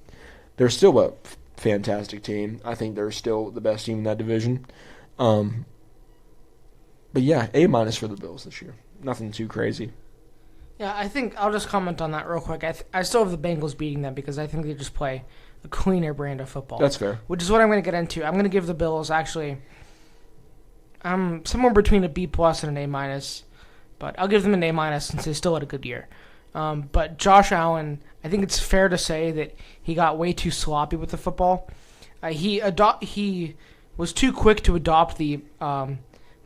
they're still a fantastic team. I think they're still the best team in that division. But yeah, A- for the Bills this year. Nothing too crazy. Yeah, I think I'll just comment on that real quick. I still have the Bengals beating them because I think they just play a cleaner brand of football. That's fair. Which is what I'm going to get into. I'm going to give the Bills actually somewhere between a B+ and an A-, but I'll give them an A- since they still had a good year. But Josh Allen, I think it's fair to say that he got way too sloppy with the football. He was too quick to adopt the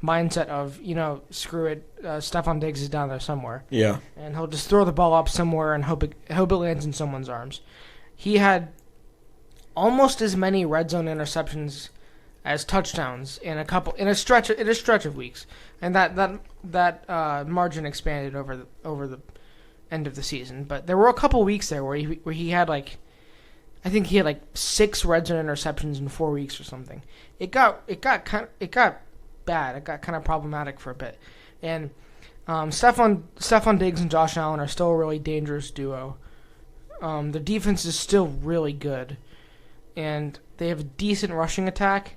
mindset of, screw it, Stephon Diggs is down there somewhere. Yeah. And he'll just throw the ball up somewhere and hope it lands in someone's arms. He had almost as many red zone interceptions as touchdowns in a stretch of weeks, and that margin expanded over the end of the season. But there were a couple weeks there where he had I think he had 6 red zone interceptions in 4 weeks or something. It got bad. It got kind of problematic for a bit. And Stephon Diggs and Josh Allen are still a really dangerous duo. The defense is still really good, and they have a decent rushing attack.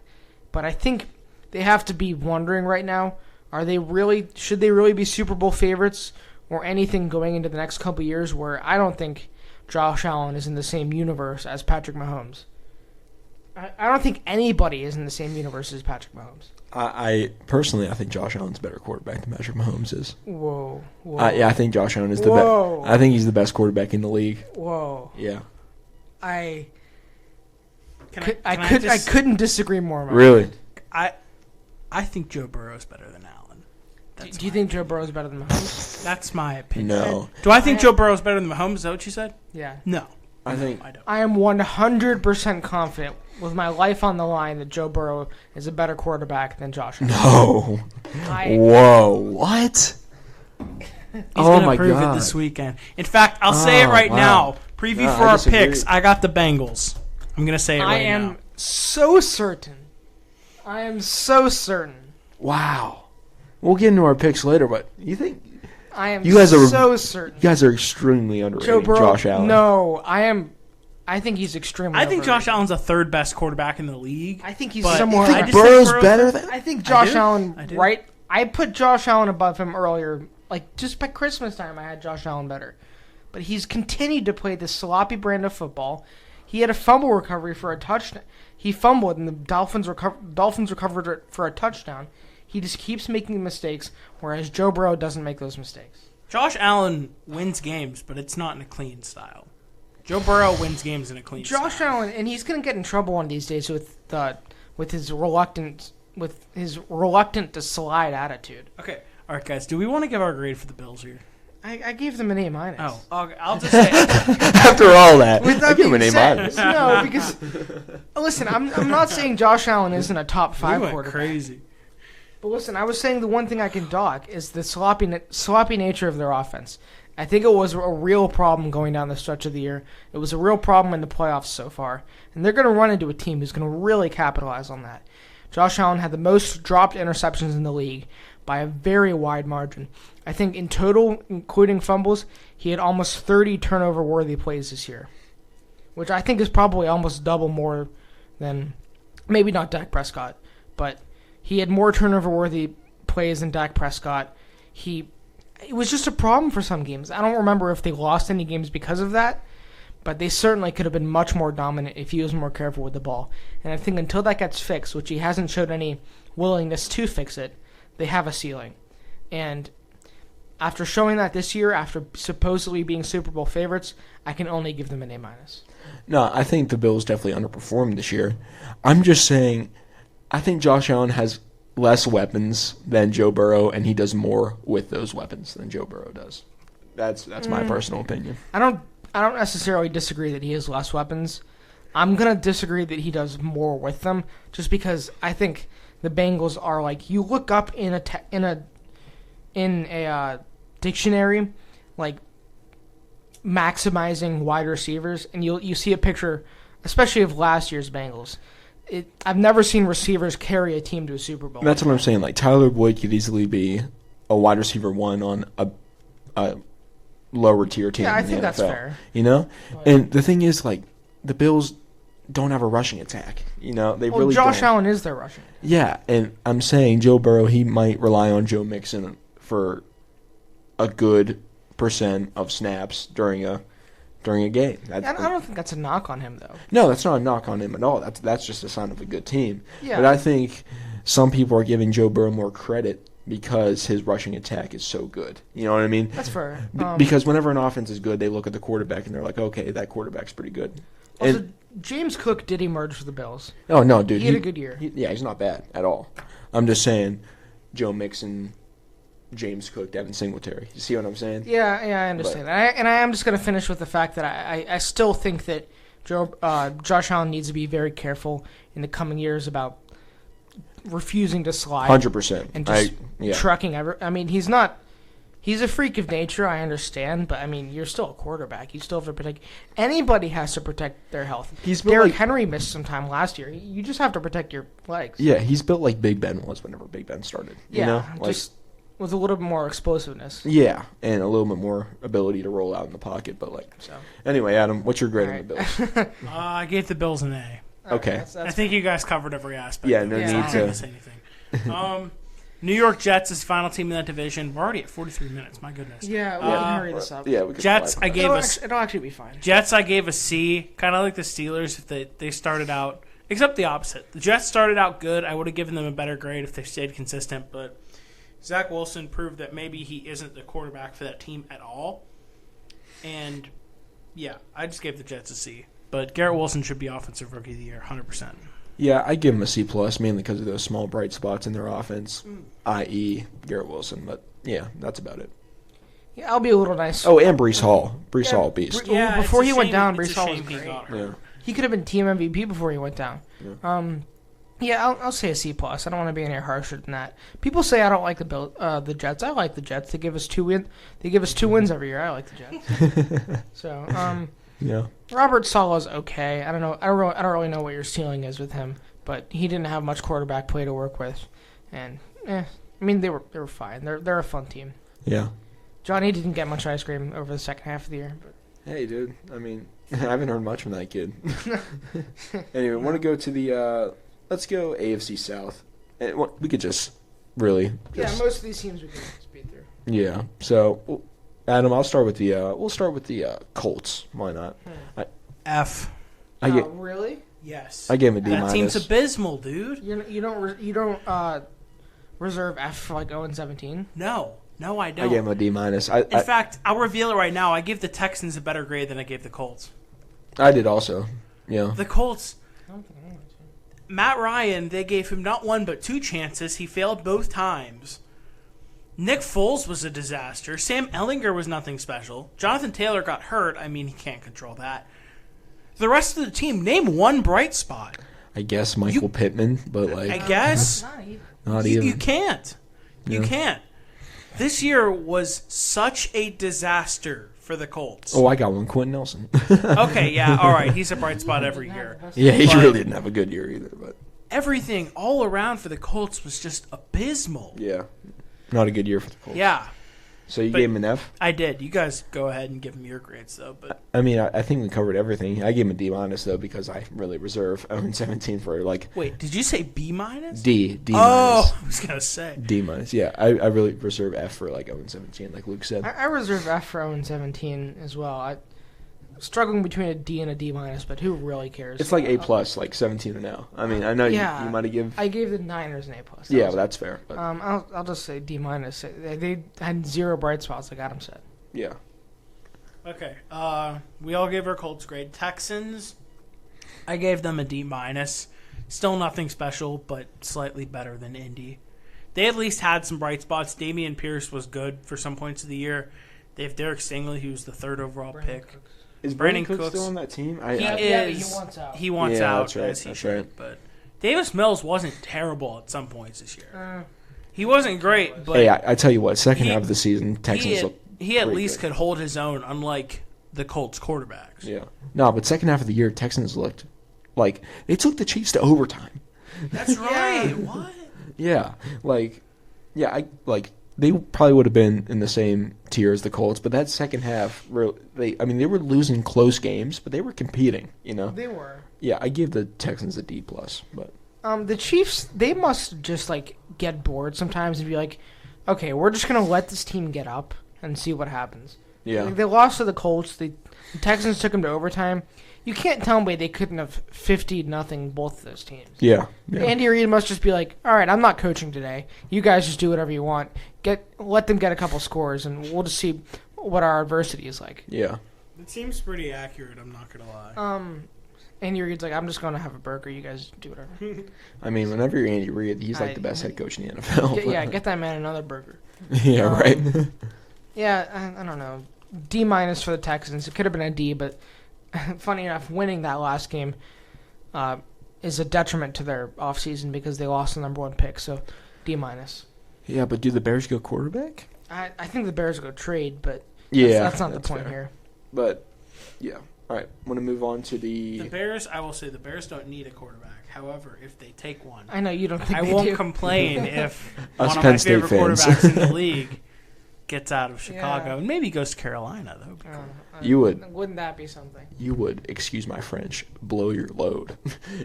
But I think they have to be wondering right now: should they really be Super Bowl favorites or anything going into the next couple years? Where I don't think Josh Allen is in the same universe as Patrick Mahomes. I don't think anybody is in the same universe as Patrick Mahomes. I personally, I think Josh Allen's a better quarterback than Patrick Mahomes is. Whoa. Yeah, I think Josh Allen is the best. I think he's the best quarterback in the league. Whoa. Yeah. I just couldn't disagree more. Really? I think Joe Burrow is better than Allen. Do you think Joe Burrow is better than Mahomes? That's my opinion. No. Do I think Joe Burrow is better than Mahomes? Is that what you said? Yeah. No. I don't. I am 100% confident with my life on the line that Joe Burrow is a better quarterback than Josh Allen. No. Whoa. What? He's going to prove it this weekend. In fact, I'll say it right now. Preview for our picks. I got the Bengals. I'm going to say it right now. I am so certain. Wow. We'll get into our picks later, but you think... I am You guys are so certain. You guys are extremely underrating Joe Burrow, Josh Allen. No, I am. I think he's extremely. I think overrated. Josh Allen's the third best quarterback in the league. I think he's but somewhere. You I think just Burrow's Burrow's better than? I think Josh do. Allen. I do. Right. I put Josh Allen above him earlier. Like just by Christmas time, I had Josh Allen better. But he's continued to play this sloppy brand of football. He had a fumble recovery for a touchdown. He fumbled, and the Dolphins recovered it for a touchdown. He just keeps making mistakes, whereas Joe Burrow doesn't make those mistakes. Josh Allen wins games, but it's not in a clean style. Joe Burrow wins games in a clean style. Josh Allen, and he's going to get in trouble one of these days with his reluctant to slide attitude. Okay, all right, guys. Do we want to give our grade for the Bills here? I gave them an A minus. Oh, okay, I'll just say. After all that, With that I give him an being A said, minus. no, because listen, I'm not saying Josh Allen isn't a top We 5 went quarterback. crazy. But listen, I was saying the one thing I can dock is the sloppy nature of their offense. I think it was a real problem going down the stretch of the year. It was a real problem in the playoffs so far. And they're going to run into a team who's going to really capitalize on that. Josh Allen had the most dropped interceptions in the league by a very wide margin. I think in total, including fumbles, he had almost 30 turnover-worthy plays this year, which I think is probably almost double more than, maybe not Dak Prescott, but he had more turnover-worthy plays than Dak Prescott. It was just a problem for some games. I don't remember if they lost any games because of that, but they certainly could have been much more dominant if he was more careful with the ball. And I think until that gets fixed, which he hasn't showed any willingness to fix it, they have a ceiling. And after showing that this year, after supposedly being Super Bowl favorites, I can only give them an A minus. No, I think the Bills definitely underperformed this year. I'm just saying, I think Josh Allen has less weapons than Joe Burrow, and he does more with those weapons than Joe Burrow does. That's my personal opinion. I don't necessarily disagree that he has less weapons. I'm gonna disagree that he does more with them, just because I think the Bengals are like, you look up in a dictionary, like maximizing wide receivers, and you see a picture, especially of last year's Bengals. I've never seen receivers carry a team to a Super Bowl. That's what I'm saying. Like Tyler Boyd could easily be a wide receiver 1 on a lower tier team. Yeah, I in the think that's NFL, fair. You know, But- and the thing is, like, the Bills don't have a rushing attack. You know, they really Josh don't. Allen is their rushing. Yeah, and I'm saying Joe Burrow, he might rely on Joe Mixon for a good percent of snaps during a game. I don't think that's a knock on him, though. No, that's not a knock on him at all. That's just a sign of a good team. Yeah. But I think some people are giving Joe Burrow more credit because his rushing attack is so good. You know what I mean? That's fair. Because whenever an offense is good, they look at the quarterback and they're like, okay, that quarterback's pretty good. Also, And James Cook did emerge for the Bills. oh no, dude, He had a good year. Yeah, he's not bad at all. I'm just saying, Joe Mixon, James Cook, Devin Singletary. You see what I'm saying? Yeah, I understand. And I am just going to finish with the fact that I still think that Josh Allen needs to be very careful in the coming years about refusing to slide 100%. and just yeah. trucking. I mean, he's a freak of nature, I understand, but I mean, you're still a quarterback. You still have to protect. Anybody has to protect their health. He's built Derrick like- Henry missed some time last year. You just have to protect your legs. Yeah, he's built like Big Ben was whenever Big Ben started. You know? Like, just with a little bit more explosiveness. yeah, and a little bit more ability to roll out in the pocket. But like, So anyway, Adam, what's your grade All on the right. Bills? I gave the Bills an A. Okay. that's I think you guys covered every aspect. Yeah, of no it, need so I'm not to- gonna say anything. New York Jets is the final team in that division. We're already at 43 minutes. My goodness. Yeah, we Yeah. can hurry this up. Yeah, we could Jets, fly I by. gave us It'll actually be fine. Jets. I gave a C, kind of like the Steelers. If they started out, except the opposite. The Jets started out good. I would have given them a better grade if they stayed consistent. But Zach Wilson proved that maybe he isn't the quarterback for that team at all. And yeah, I just gave the Jets a C. But Garrett Wilson should be Offensive Rookie of the Year, 100%. Yeah, I give him a C+, mainly because of those small bright spots in their offense, i.e. Garrett Wilson. But yeah, that's about it. Yeah, I'll be a little nice. Oh, and Brees Hall. Brees Yeah, Hall, beast. Well, before it's a he went shame- down, it's a Brees Hall was shame he great. got hurt. Yeah. He could have been team MVP before he went down. Yeah, I'll say a C+. I don't want to be any harsher than that. People say I don't like the Jets. I like the Jets. They give us two wins every year. I like the Jets. So, Yeah. Robert Sala's okay. I don't know. I don't really know what your ceiling is with him, but he didn't have much quarterback play to work with, and I mean they were fine. They're a fun team. Yeah. Johnny didn't get much ice cream over the second half of the year. But. Hey, dude. I mean, I haven't heard much from that kid. Anyway, want to go to the let's go AFC South. And we could just really. Yeah, most of these teams we can speed through. Yeah. So, Adam, I'll start with the. We'll start with the Colts. Why not? F. Really? Yes. I gave him a D that minus. team's abysmal, dude. You don't reserve F for like 0-17. No, I don't. I gave him a D minus. In fact, I'll reveal it right now. I give the Texans a better grade than I gave the Colts. I did also. Yeah. The Colts. Matt Ryan, they gave him not one but two chances. He failed both times. Nick Foles was a disaster. Sam Ehlinger was nothing special. Jonathan Taylor got hurt. I mean, he can't control that. The rest of the team, name one bright spot. I guess Michael Pittman, but like. I guess. Not even. You can't. You can't. This year was such a disaster for the Colts. Oh, I got one. Quentin Nelson. Okay, yeah, all right. He's a bright spot every year. Yeah, he But really didn't have a good year either. But everything all around for the Colts was just abysmal. yeah, not a good year for the Colts. Yeah, So you But- gave him an F? I did. You guys go ahead and give him your grades, though. But I mean, I think we covered everything. I gave him a D minus though because I really reserve 0-17 for like wait, did you say B minus? D Oh, minus. I was gonna say. D minus. Yeah, I really reserve F for like 0-17, like Luke said. I reserve F for 0-17 as well. I'm struggling between a D and a D minus, but who really cares? It's like A plus, like 17 and now. I mean, I know you might have give. I gave the Niners an A plus. Yeah, well, that's fair. But I'll just say D minus. They had zero bright spots, like Adam said. yeah, Okay. We all gave our Colts grade. Texans, I gave them a D minus. Still nothing special, but slightly better than Indy. They at least had some bright spots. Damian Pierce was good for some points of the year. They have Derek Stingley, who's the third overall pick. is Brandon Brandon Cooks Cooks still on that team? He but is. he wants out. He wants Yeah, out, that's right, as he that's should. right. But Davis Mills wasn't terrible at some points this year. He wasn't great, but Hey, I tell you what, second He- half of the season, Texans look. he at pretty least good. could hold his own, unlike the Colts quarterbacks. Yeah. No, but second half of the year, Texans looked like they took the Chiefs to overtime. That's right. What? Yeah, they probably would have been in the same tier as the Colts, but that second half, they were losing close games, but they were competing. You know. They were. Yeah, I give the Texans a D plus, but The Chiefs, they must just like get bored sometimes and be like, okay, we're just gonna let this team get up and see what happens. yeah, Like, they lost to the Colts. The Texans took them to overtime. You can't tell me they couldn't have 50-0 both of those teams. yeah. Andy Reid must just be like, all right, I'm not coaching today. You guys just do whatever you want. Let them get a couple scores, and we'll just see what our adversity is like. Yeah. It seems pretty accurate. I'm not gonna lie. Andy Reid's like, I'm just going to have a burger. You guys do whatever. I mean, whenever you're Andy Reid, he's like the best head coach in the NFL. Get that man another burger. Yeah, right. Yeah, I don't know. D minus for the Texans. It could have been a D, but funny enough, winning that last game is a detriment to their offseason because they lost the number one pick. So D minus. Yeah, but do the Bears go quarterback? I think the Bears go trade, but Yeah, that's not the point fair. here. But yeah, all right. Want to move on to The Bears, I will say, the Bears don't need a quarterback. However, if they take one, I know you don't think I they won't do. complain if Us one of Penn my State favorite fans. quarterbacks in the league gets out of Chicago Yeah. and maybe goes to Carolina. That would be cool. You would. Wouldn't that be something? You would, excuse my French, blow your load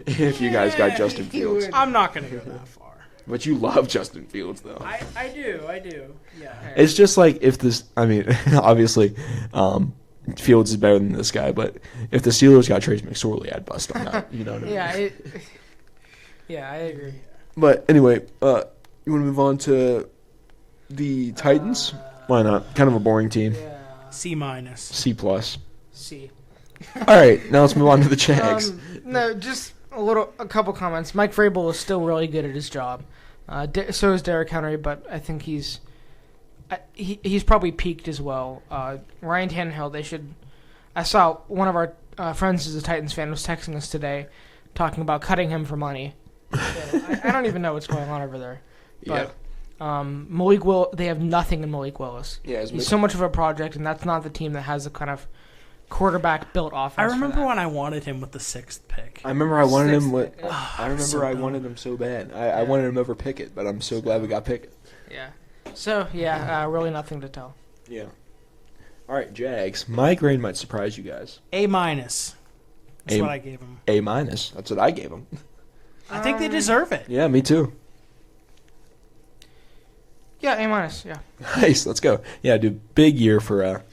if you guys got Justin you Fields. would. I'm not going to go that far. But you love Justin Fields, though. I do. Yeah. It's just like if this, I mean, obviously, Fields is better than this guy, but if the Steelers got Trace McSorley, I'd bust on that. You know what I mean? Yeah, I agree. But anyway, you want to move on to the Titans? Why not? Kind of a boring team. Yeah. C minus. C plus. C. All right, now let's move on to the Jags. No, just a couple comments. Mike Vrabel is still really good at his job. So is Derrick Henry, but I think he's probably peaked as well. Ryan Tannehill, I saw one of our friends who's a Titans fan was texting us today, talking about cutting him for money. So I don't even know what's going on over there. But, Malik they have nothing in Malik Willis. Yeah, He's so much of a project, and that's not the team that has the kind of quarterback built offense. I remember for that. when I wanted him with the 6th pick. I remember I wanted him. Sixth, I remember so I dumb. wanted him so bad. I wanted him over Pickett, but I'm so glad we got Pickett. Yeah. So really nothing to tell. Yeah. All right, Jags. My grade might surprise you guys. A-. That's what I gave them. A-. That's what I gave them. I think they deserve it. Yeah, me too. Yeah, A-. Yeah. Nice. Let's go. Yeah, dude. Big year for a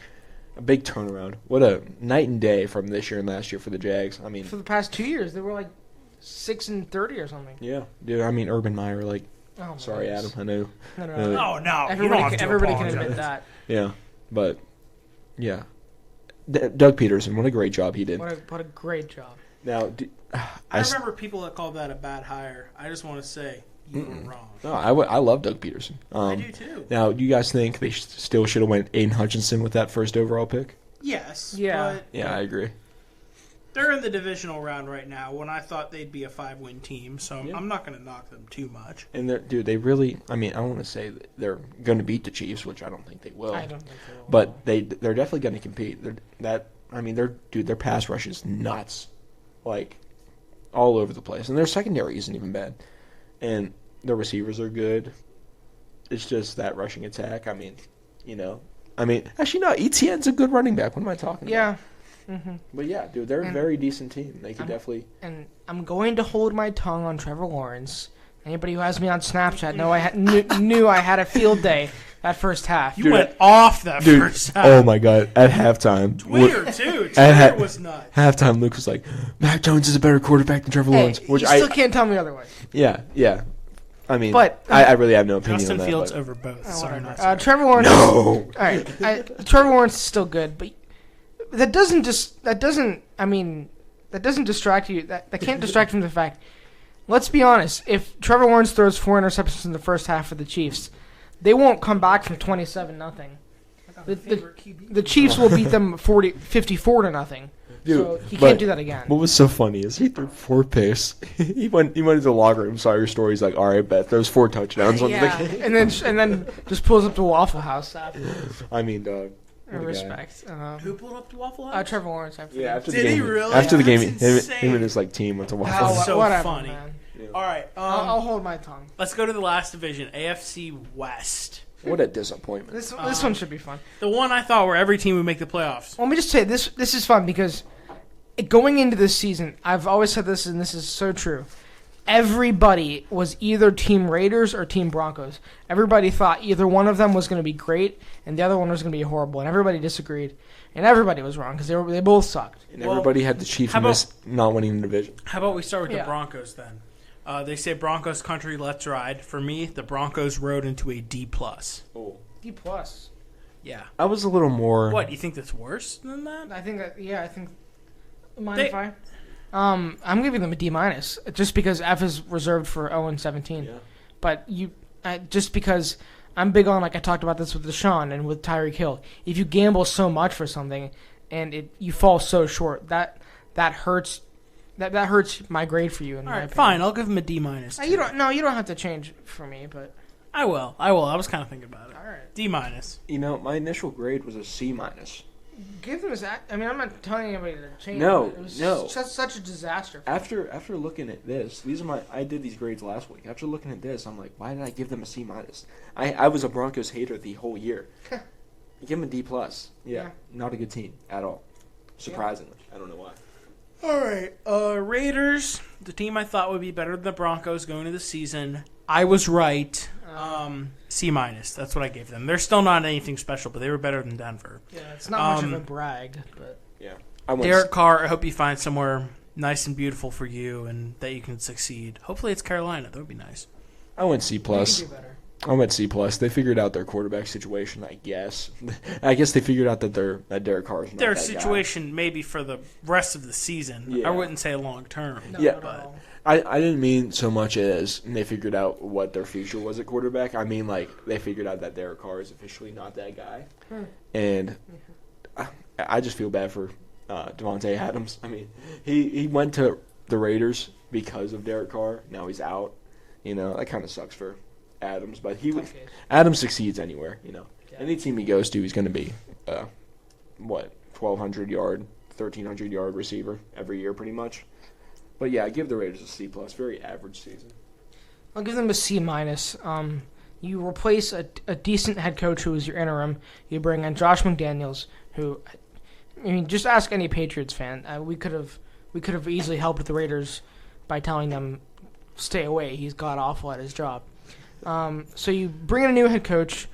big turnaround. What a night and day from this year and last year for the Jags. I mean, For the past 2 years, they were like 6-30 or something. yeah, dude. I mean, Urban Meyer. Like, Oh, my sorry, goodness. Adam. I know. No. Oh, no. Everybody can admit that. Yeah, but yeah, Doug Peterson. What a great job he did. What a great job. Now, I remember people that called that a bad hire. I just want to say you were wrong. No, I love Doug Peterson. I do too. Now, do you guys think they still should have went Aiden Hutchinson with that first overall pick? Yes. Yeah. But Yeah, I agree. they're in the divisional round right now when I thought they'd be a 5-win team, so Yeah. I'm not going to knock them too much. And dude, they really. I mean, I don't want to say that they're going to beat the Chiefs, which I don't think they will. I don't think so. But they're definitely going to compete. Their pass rush is nuts, like all over the place, and their secondary isn't even bad, and their receivers are good. It's just that rushing attack. I mean, actually no, Etienne's a good running back. What am I talking about? Yeah. Mm-hmm. But yeah, dude, they're a very decent team. They could definitely. And I'm going to hold my tongue on Trevor Lawrence. Anybody who has me on Snapchat knew I had a field day that first half. You went off that first half. Oh my god! At halftime, Twitter, too. Twitter was nuts. Halftime, Luke was like, "Mac Jones is a better quarterback than Trevor Lawrence," which you still can't tell me otherwise. Yeah. I mean, But I really have no opinion Justin on that. Fields but- over both. Sorry, not Whatever. Trevor Lawrence. No. All right. Trevor Lawrence is still good, but that doesn't distract you. That can't distract from the fact. Let's be honest. If Trevor Lawrence throws 4 interceptions in the first half for the Chiefs, they won't come back from 27-0. The Chiefs will beat them 54-0. Dude, so he can't do that again. What was so funny is he threw 4 picks. he went into the locker room, saw your story. He's like, "All right, bet throws 4 touchdowns on the game." and then just pulls up to Waffle House after. I mean, dog. Respect. Who pulled up to Waffle House? Trevor Lawrence. Yeah, after Did the game. he really? After the game, That's him and his team went to Waffle House. so whatever, funny. Man. All right. I'll hold my tongue. Let's go to the last division, AFC West. What a disappointment. This one should be fun. The one I thought where every team would make the playoffs. Let me just say this is fun because going into this season, I've always said this, and this is so true. Everybody was either Team Raiders or Team Broncos. Everybody thought either one of them was going to be great and the other one was going to be horrible, and everybody disagreed. And everybody was wrong because they both sucked. And everybody had the Chiefs not winning the division. How about we start with Yeah. the Broncos then? They say Broncos country, let's ride. For me, the Broncos rode into a D+. Oh. D+. Yeah. I was a little more. What, you think that's worse than that? I think mind if I? I'm giving them a D- just because F is reserved for 0-17. Yeah. But just because I'm big on, like I talked about this with Deshaun and with Tyreek Hill. If you gamble so much for something and you fall so short, that hurts. That hurts my grade for you. In All my right, opinion. fine. I'll give them a D-. You don't have to change for me, but I will. I was kind of thinking about it. all right. D-. My initial grade was a C-. Give them I'm not telling anybody to change. No, it was no. such a disaster. After looking at this, I did these grades last week. After looking at this, I'm like, why did I give them a C-? I was a Broncos hater the whole year. Give them a D+. Yeah, not a good team at all. Surprisingly, I don't know why. All right. Raiders, the team I thought would be better than the Broncos going into the season. I was right. C-. That's what I gave them. They're still not anything special, but they were better than Denver. Yeah, it's not much of a brag, but Yeah. Derek Carr, I hope you find somewhere nice and beautiful for you and that you can succeed. Hopefully it's Carolina. That would be nice. I went C+. you can do better. I went C+. They figured out their quarterback situation, I guess. I guess they figured out that Derek Carr is not Their that situation maybe for the rest of the season. Yeah. I wouldn't say long term. No, Yeah. not at all. I didn't mean so much as they figured out what their future was at quarterback. I mean, they figured out that Derek Carr is officially not that guy. And I just feel bad for Devontae Adams. I mean, he went to the Raiders because of Derek Carr. Now he's out. That kind of sucks for Adams. But Adams succeeds anywhere, Yeah. Any team he goes to, he's going to be, 1,200-yard, 1,300-yard receiver every year pretty much. But, yeah, I give the Raiders a C+. Very average season. I'll give them a C-. You replace a decent head coach who is your interim. You bring in Josh McDaniels, who, I mean, just ask any Patriots fan. We could have easily helped the Raiders by telling them stay away. He's god awful at his job. So you bring in a new head coach.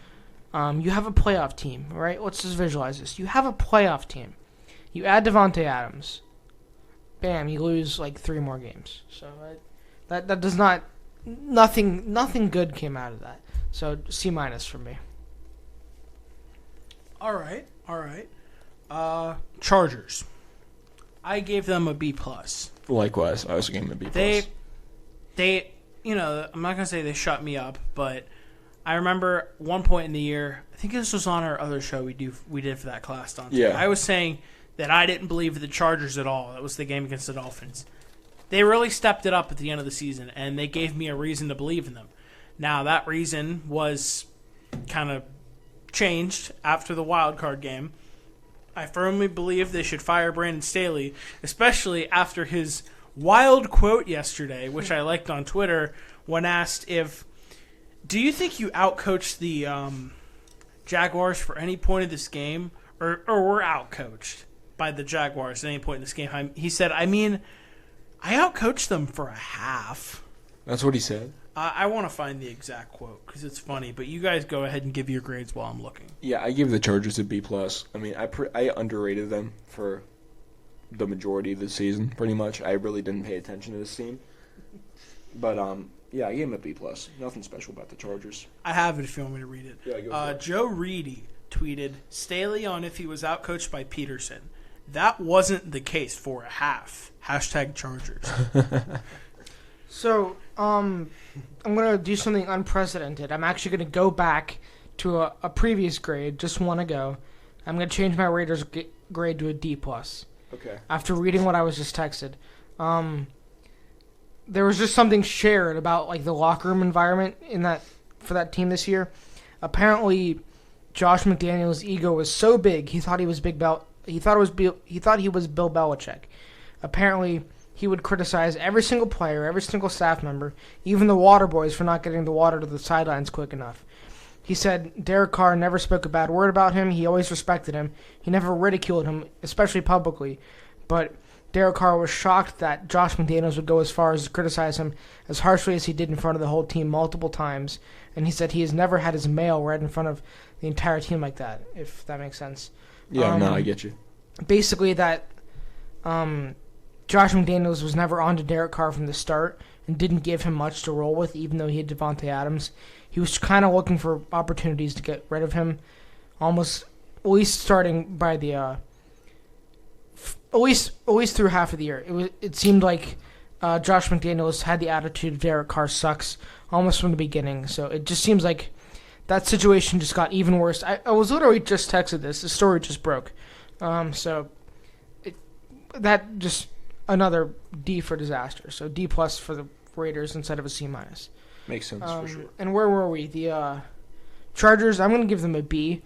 You have a playoff team, right? Let's just visualize this. You have a playoff team. You add Davante Adams. Bam, you lose like 3 more games. So that does not. Nothing good came out of that. So C- for me. All right. Chargers. I gave them a B+. Likewise, I also gave them a B+. They, I'm not gonna say they shut me up, but I remember one point in the year. I think this was on our other show we did for that class, Dante. Yeah. I was saying that I didn't believe the Chargers at all. That was the game against the Dolphins. They really stepped it up at the end of the season, and they gave me a reason to believe in them. Now, that reason was kind of changed after the wild card game. I firmly believe they should fire Brandon Staley, especially after his wild quote yesterday, which I liked on Twitter, when asked do you think you outcoached the Jaguars for any point of this game, or were outcoached by the Jaguars at any point in this game? He said, I outcoached them for a half. That's what he said? I want to find the exact quote because it's funny, but you guys go ahead and give your grades while I'm looking. Yeah, I give the Chargers a B+. I mean, I underrated them for the majority of the season, pretty much. I really didn't pay attention to this team. But, yeah, I gave them a B+. Nothing special about the Chargers. I have it if you want me to read it. Yeah, go for it. Joe Reedy tweeted, Staley on if he was outcoached by Peterson. That wasn't the case for a half. # Chargers. So, I'm going to do something unprecedented. I'm actually going to go back to a previous grade, just one ago. I'm going to change my Raiders grade to a D+. Okay. After reading what I was just texted. There was just something shared about like the locker room environment for that team this year. Apparently, Josh McDaniels' ego was so big he thought he was Bill Belichick. Apparently, he would criticize every single player, every single staff member, even the water boys for not getting the water to the sidelines quick enough. He said Derek Carr never spoke a bad word about him. He always respected him. He never ridiculed him, especially publicly. But Derek Carr was shocked that Josh McDaniels would go as far as to criticize him as harshly as he did in front of the whole team multiple times. And he said he has never had his mail read in front of the entire team like that, if that makes sense. Yeah, no, I get you. Basically that Josh McDaniels was never on to Derek Carr from the start and didn't give him much to roll with, even though he had Davante Adams. He was kind of looking for opportunities to get rid of him, almost at least starting by the at least through half of the year. It seemed like Josh McDaniels had the attitude of Derek Carr sucks almost from the beginning. So it just seems like that situation just got even worse. I was literally just texted this. The story just broke. That just another D for disaster. So D+ for the Raiders instead of a C-. Makes sense for sure. And where were we? The Chargers, I'm going to give them a B.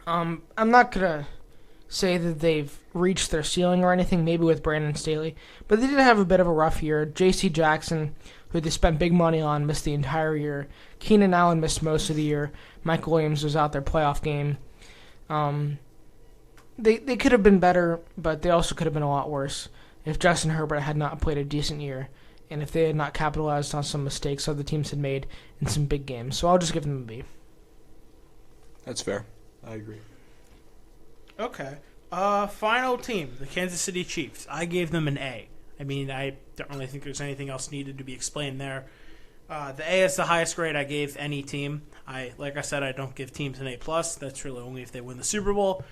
I'm not going to say that they've reached their ceiling or anything, maybe with Brandon Staley, but they did have a bit of a rough year. J.C. Jackson, who they spent big money on, missed the entire year. Keenan Allen missed most of the year. Michael Williams was out their playoff game. They could have been better, but they also could have been a lot worse if Justin Herbert had not played a decent year and if they had not capitalized on some mistakes other teams had made in some big games. So I'll just give them a B. That's fair. I agree. Okay. Final team, the Kansas City Chiefs. I gave them an A. I mean, I don't really think there's anything else needed to be explained there. The A is the highest grade I gave any team. Like I said, I don't give teams an A+. That's really only if they win the Super Bowl.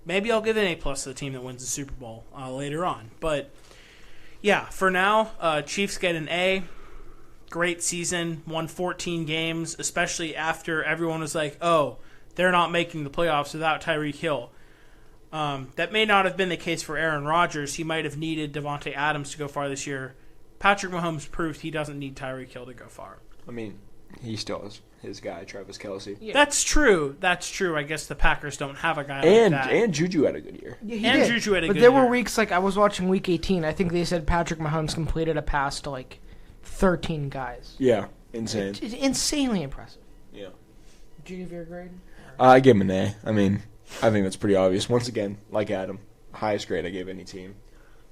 Maybe I'll give an A+ to the team that wins the Super Bowl later on. But, yeah, for now, Chiefs get an A. Great season, won 14 games, especially after everyone was like, oh, they're not making the playoffs without Tyreek Hill. That may not have been the case for Aaron Rodgers. He might have needed Davante Adams to go far this year. Patrick Mahomes proved he doesn't need Tyreek Hill to go far. I mean, he still has his guy, Travis Kelce. Yeah. That's true. I guess the Packers don't have a guy like that. And Juju had a good year. Yeah, Juju had a good year. But there were weeks, like I was watching Week 18, I think they said Patrick Mahomes completed a pass to like 13 guys. Yeah. insane. It's insanely impressive. Yeah. Did you give your grade? I give him an A. I mean, I think that's pretty obvious. Once again, like Adam, highest grade I gave any team.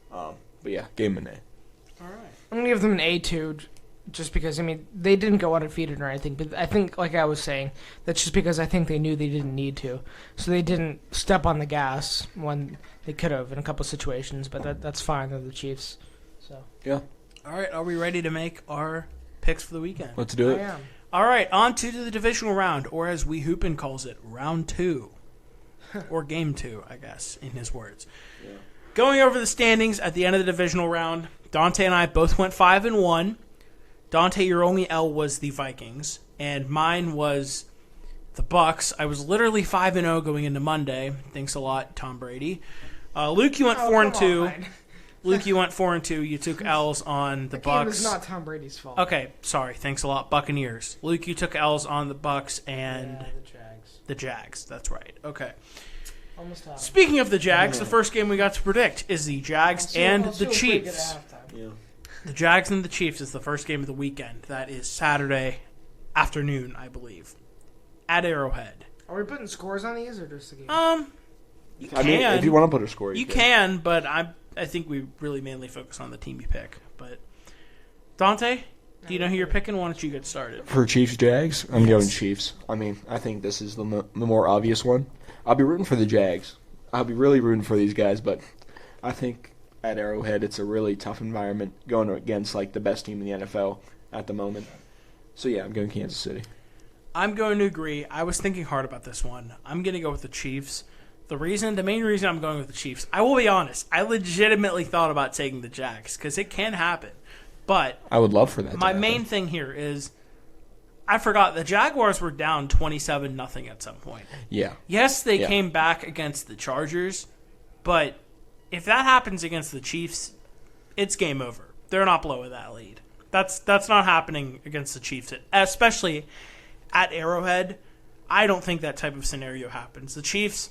But yeah, gave him an A. All right. I'm going to give them an A2 just because, I mean, they didn't go undefeated or anything. But I think, like I was saying, that's just because I think they knew they didn't need to. So they didn't step on the gas when they could have in a couple situations. But that's fine. They're the Chiefs. So Yeah. All right. Are we ready to make our picks for the weekend? Let's do I it. am. All right. On to the divisional round, or as we Hoopin calls it, round 2. Or game 2, I guess, in his words. Yeah. Going over the standings at the end of the divisional round, Dante and I both went 5-1. Dante, your only L was the Vikings, and mine was the Bucks. I was literally 5-0 going into Monday. Thanks a lot, Tom Brady. Luke, you went 4-2. Luke, you went 4-2. You took L's on the Bucks. Game is not Tom Brady's fault. Okay, sorry. Thanks a lot, Buccaneers. Luke, you took L's on the Bucks and the Jags. the Jags. That's right. Okay. Almost happened. Speaking of the Jags, the first game we got to predict is the Jags and the Chiefs. Yeah. The Jags and the Chiefs is the first game of the weekend. That is Saturday afternoon, I believe, at Arrowhead. Are we putting scores on these or just the game? You I can. mean, if you want to put a score, You can, but I think we really mainly focus on the team you pick. But Dante, do you know who you're picking? Why don't you get started? For Chiefs Jags, I'm going Chiefs. I mean, I think this is the more obvious one. I'll be rooting for the Jags. I'll be really rooting for these guys, but I think at Arrowhead it's a really tough environment going against like the best team in the NFL at the moment. So yeah, I'm going Kansas City. I'm going to agree. I was thinking hard about this one. I'm going to go with the Chiefs. The main reason I'm going with the Chiefs, I will be honest, I legitimately thought about taking the Jags because it can happen. But I would love for that. my main thing here is I forgot the Jaguars were down 27-0 at some point. Yeah. Yes, they came back against the Chargers, but if that happens against the Chiefs, it's game over. They're not blowing that lead. That's not happening against the Chiefs, especially at Arrowhead. I don't think that type of scenario happens. The Chiefs,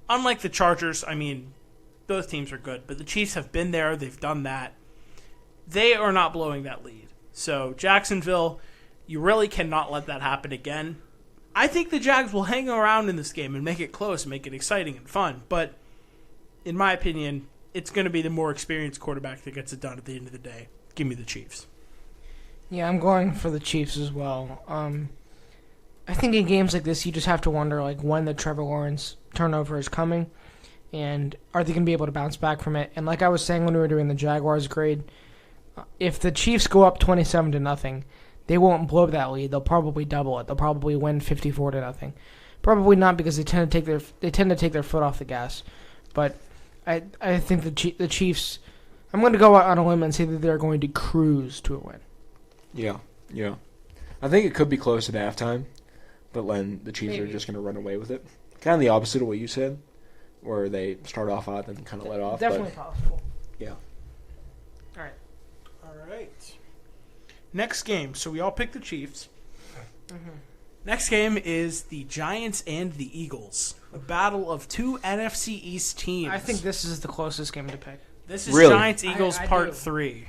unlike the Chargers, I mean, both teams are good, but the Chiefs have been there. They've done that. They are not blowing that lead. So Jacksonville, you really cannot let that happen again. I think the Jags will hang around in this game and make it close, make it exciting and fun. But in my opinion, it's going to be the more experienced quarterback that gets it done at the end of the day. Give me the Chiefs. Yeah, I'm going for the Chiefs as well. I think in games like this, you just have to wonder like when the Trevor Lawrence turnover is coming, and are they going to be able to bounce back from it? And like I was saying when we were doing the Jaguars grade, if the Chiefs go up 27-0, they won't blow that lead. They'll probably double it. They'll probably win 54-0. Probably not because they tend to take their foot off the gas. But I think the Chiefs. I'm going to go out on a limb and say that they're going to cruise to a win. Yeah. I think it could be close at halftime, but then the Chiefs are just going to run away with it. Kind of the opposite of what you said, where they start off hot and kind of let off. Definitely possible. Yeah. All right. Next game. So we all picked the Chiefs. Mm-hmm. Next game is the Giants and the Eagles. A battle of two NFC East teams. I think this is the closest game to pick. This is Really? Giants-Eagles I Part do. 3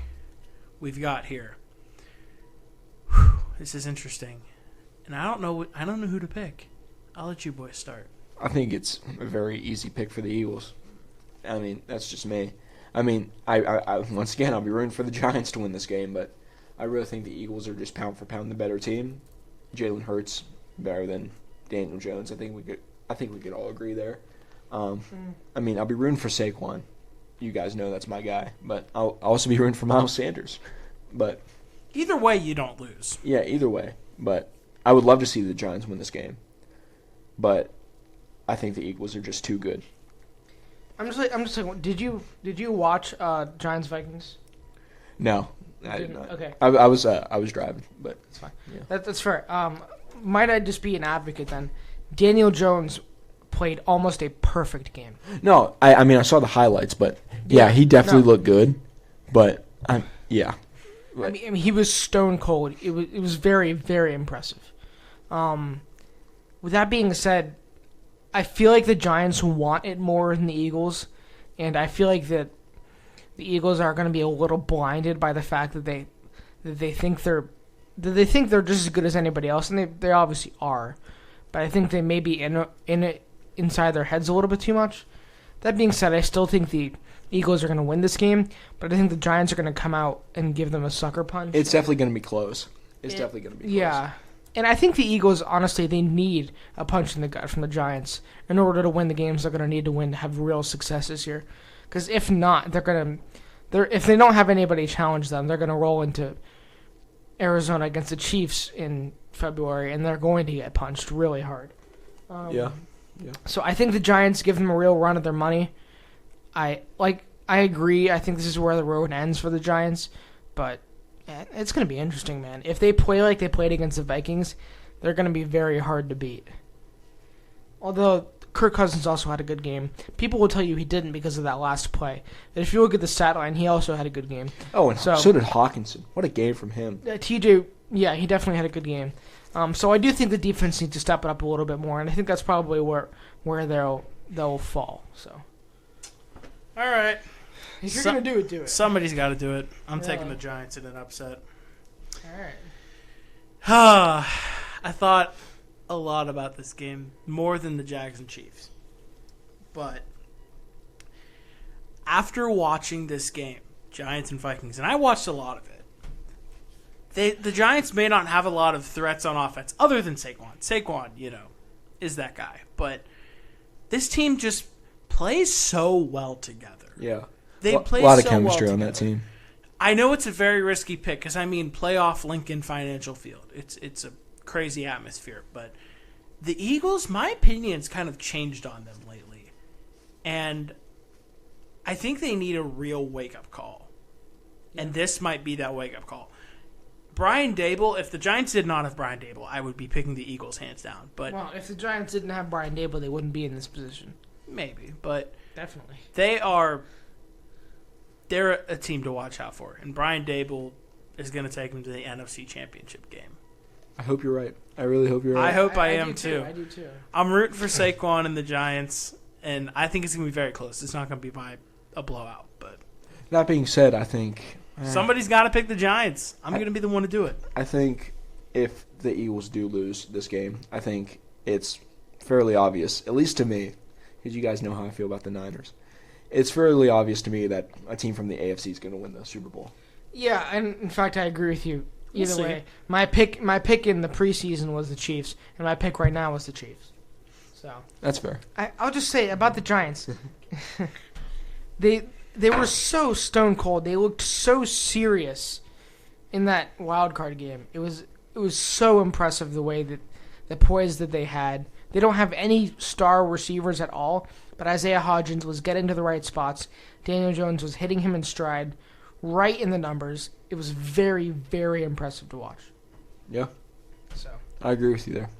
we've got here. This is interesting. And I don't know who to pick. I'll let you boys start. I think it's a very easy pick for the Eagles. I mean, that's just me. I mean, I once again, I'll be rooting for the Giants to win this game, but I really think the Eagles are just pound for pound the better team. Jalen Hurts better than Daniel Jones. I think we could all agree there. I mean, I'll be rooting for Saquon. You guys know that's my guy, but I'll also be rooting for Miles Sanders. But Either way, you don't lose. yeah, either way. But I would love to see the Giants win this game. But I think the Eagles are just too good. I'm just like, did you watch Giants Vikings? No, I did not. Okay. I was driving, but That's fine. Yeah. That's fair. Might I just be an advocate then? Daniel Jones played almost a perfect game. no, I mean I saw the highlights, but yeah, he definitely looked good. But yeah, I mean, he was stone cold. It was very, very impressive. With that being said, I feel like the Giants want it more than the Eagles, and I feel like that the Eagles are going to be a little blinded by the fact that they think they're they think they're just as good as anybody else, and they obviously are. But I think they may be inside their heads a little bit too much. That being said, I still think the Eagles are going to win this game, but I think the Giants are going to come out and give them a sucker punch. It's definitely going to be close. It's definitely going to be close. Yeah. And I think the Eagles, honestly, they need a punch in the gut from the Giants in order to win the games they're going to need to win to have real success this year. Because if not, if they don't have anybody challenge them, they're going to roll into Arizona against the Chiefs in February, and they're going to get punched really hard. Yeah. So I think the Giants give them a real run of their money. I agree. I think this is where the road ends for the Giants, but it's going to be interesting, man. If they play like they played against the Vikings, they're going to be very hard to beat. Although Kirk Cousins also had a good game. People will tell you he didn't because of that last play. But if you look at the stat line, he also had a good game. Oh, and so did Hawkinson. What a game from him. TJ, yeah, he definitely had a good game. So I do think the defense needs to step it up a little bit more, and I think that's probably where they'll fall. So, all right, if you're gonna do it. Somebody's got to do it. I'm taking the Giants in an upset. All right. I thought a lot about this game, more than the Jags and Chiefs, but after watching this game, Giants and Vikings, and I watched a lot of it. The Giants may not have a lot of threats on offense other than Saquon. Saquon, is that guy. But this team just plays so well together. Yeah. They play a lot of so chemistry well on together. that team. I know it's a very risky pick because, playoff Lincoln Financial Field. It's a crazy atmosphere. But the Eagles, my opinion's kind of changed on them lately. And I think they need a real wake-up call. And this might be that wake-up call. Brian Dable, if the Giants did not have Brian Dable, I would be picking the Eagles hands down. But if the Giants didn't have Brian Dable, they wouldn't be in this position. Maybe, but definitely. They're a team to watch out for. And Brian Dable is going to take them to the NFC Championship game. I hope you're right. I really hope you're right. I hope I am too. I do too. I'm rooting for Saquon and the Giants, and I think it's going to be very close. It's not going to be by a blowout. But that being said, I think somebody's got to pick the Giants. I'm going to be the one to do it. I think if the Eagles do lose this game, I think it's fairly obvious, at least to me, because you guys know how I feel about the Niners. It's fairly obvious to me that a team from the AFC is going to win the Super Bowl. Yeah, and in fact, I agree with you. Either way, my pick in the preseason was the Chiefs, and my pick right now was the Chiefs. So that's fair. I'll just say about the Giants, they were so stone cold. They looked so serious in that wild card game. It was so impressive the way that the poise that they had. They don't have any star receivers at all, but Isaiah Hodgins was getting to the right spots. Daniel Jones was hitting him in stride, right in the numbers. It was very, very impressive to watch. Yeah. So I agree with you there.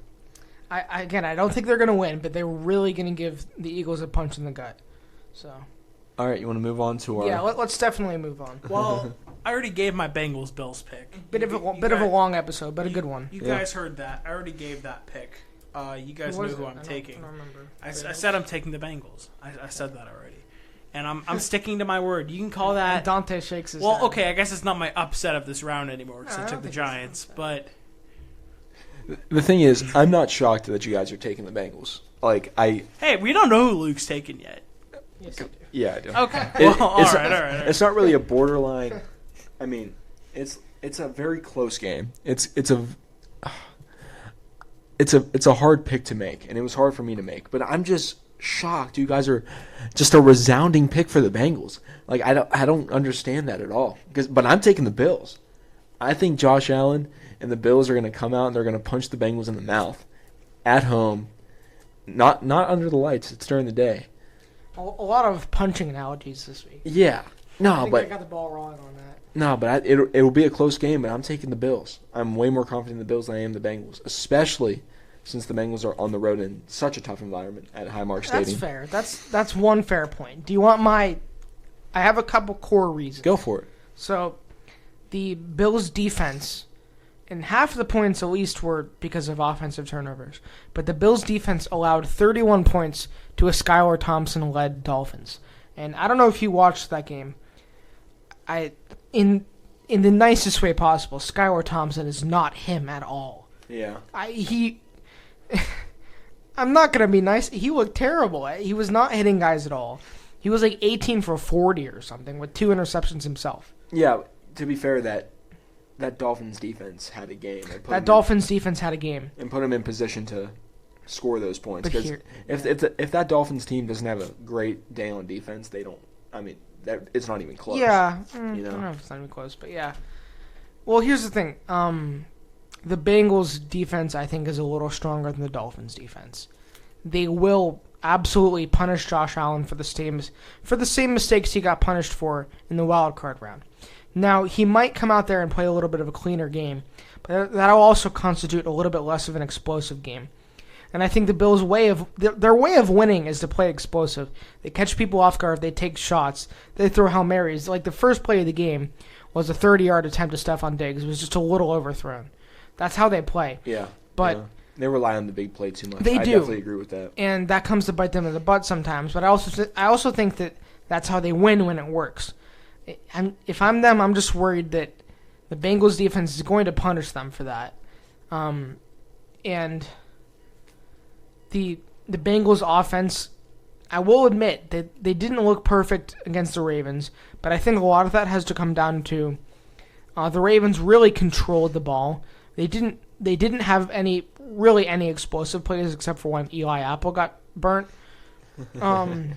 I don't think they're going to win, but they're really going to give the Eagles a punch in the gut. So. All right, you want to move on to our... Yeah, let's definitely move on. Well, I already gave my Bengals-Bills pick. Bit of a long episode, but a good one. You guys heard that. I already gave that pick. You guys know who I'm taking. I don't remember. I said I'm taking the Bengals. I said that already. And I'm sticking to my word. You can call that... And Dante shakes his head. Well, okay, I guess it's not my upset of this round anymore because I took the Giants, but... The thing is, I'm not shocked that you guys are taking the Bengals. Hey, we don't know who Luke's taken yet. Yes, I do. Yeah, I do. Okay. All right. It's not really a borderline... I mean, it's a very close game. It's a hard pick to make, and it was hard for me to make. But I'm just shocked. You guys are just a resounding pick for the Bengals. I don't understand that at all. But I'm taking the Bills. I think Josh Allen and the Bills are going to come out and they're going to punch the Bengals in the mouth at home. Not under the lights. It's during the day. A lot of punching analogies this week. Yeah. No, I but got the ball rolling on that. No, but it'll be a close game, and I'm taking the Bills. I'm way more confident in the Bills than I am the Bengals, especially since the Bengals are on the road in such a tough environment at Highmark Stadium. That's fair. That's one fair point. Do you want my... I have a couple core reasons. Go for it. So, the Bills' defense, and half of the points at least were because of offensive turnovers, but the Bills' defense allowed 31 points to a Skylar Thompson-led Dolphins. And I don't know if you watched that game. In in the nicest way possible, Skylar Thompson is not him at all. Yeah. I'm not going to be nice. He looked terrible. He was not hitting guys at all. He was like 18 for 40 or something with 2 interceptions himself. Yeah, to be fair, that Dolphins defense had a game. Defense had a game. And put him in position to score those points. But Because if that Dolphins team doesn't have a great day on defense, they don't. I mean, it's not even close. Yeah. You know? I don't know if it's not even close, but yeah. Well, here's the thing. The Bengals defense, I think, is a little stronger than the Dolphins defense. They will absolutely punish Josh Allen for the same mistakes he got punished for in the wild card round. Now, he might come out there and play a little bit of a cleaner game, but that'll also constitute a little bit less of an explosive game. And I think the Bills' their way of winning is to play explosive. They catch people off guard, they take shots, they throw Hail Marys. Like the first play of the game was a 30-yard attempt to Stephon Diggs. It was just a little overthrown. That's how they play. Yeah. But yeah. They rely on the big play too much. They do. I definitely agree with that. And that comes to bite them in the butt sometimes. But I also think that that's how they win when it works. If I'm them, I'm just worried that the Bengals defense is going to punish them for that. And the Bengals offense, I will admit that they didn't look perfect against the Ravens, but I think a lot of that has to come down to the Ravens really controlled the ball. They didn't have any explosive plays except for when Eli Apple got burnt. Yeah, I'm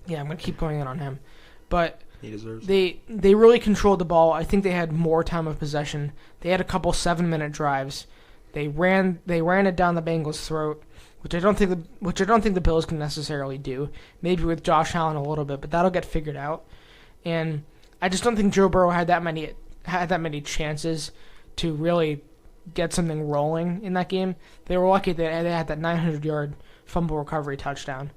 gonna keep going in on him, but he deserves. They really controlled the ball. I think they had more time of possession. They had a couple 7-minute drives. They ran it down the Bengals' throat, which I don't think the Bills can necessarily do. Maybe with Josh Allen a little bit, but that'll get figured out. And I just don't think Joe Burrow had that many chances to really get something rolling in that game. They were lucky that they had that 900-yard fumble recovery touchdown,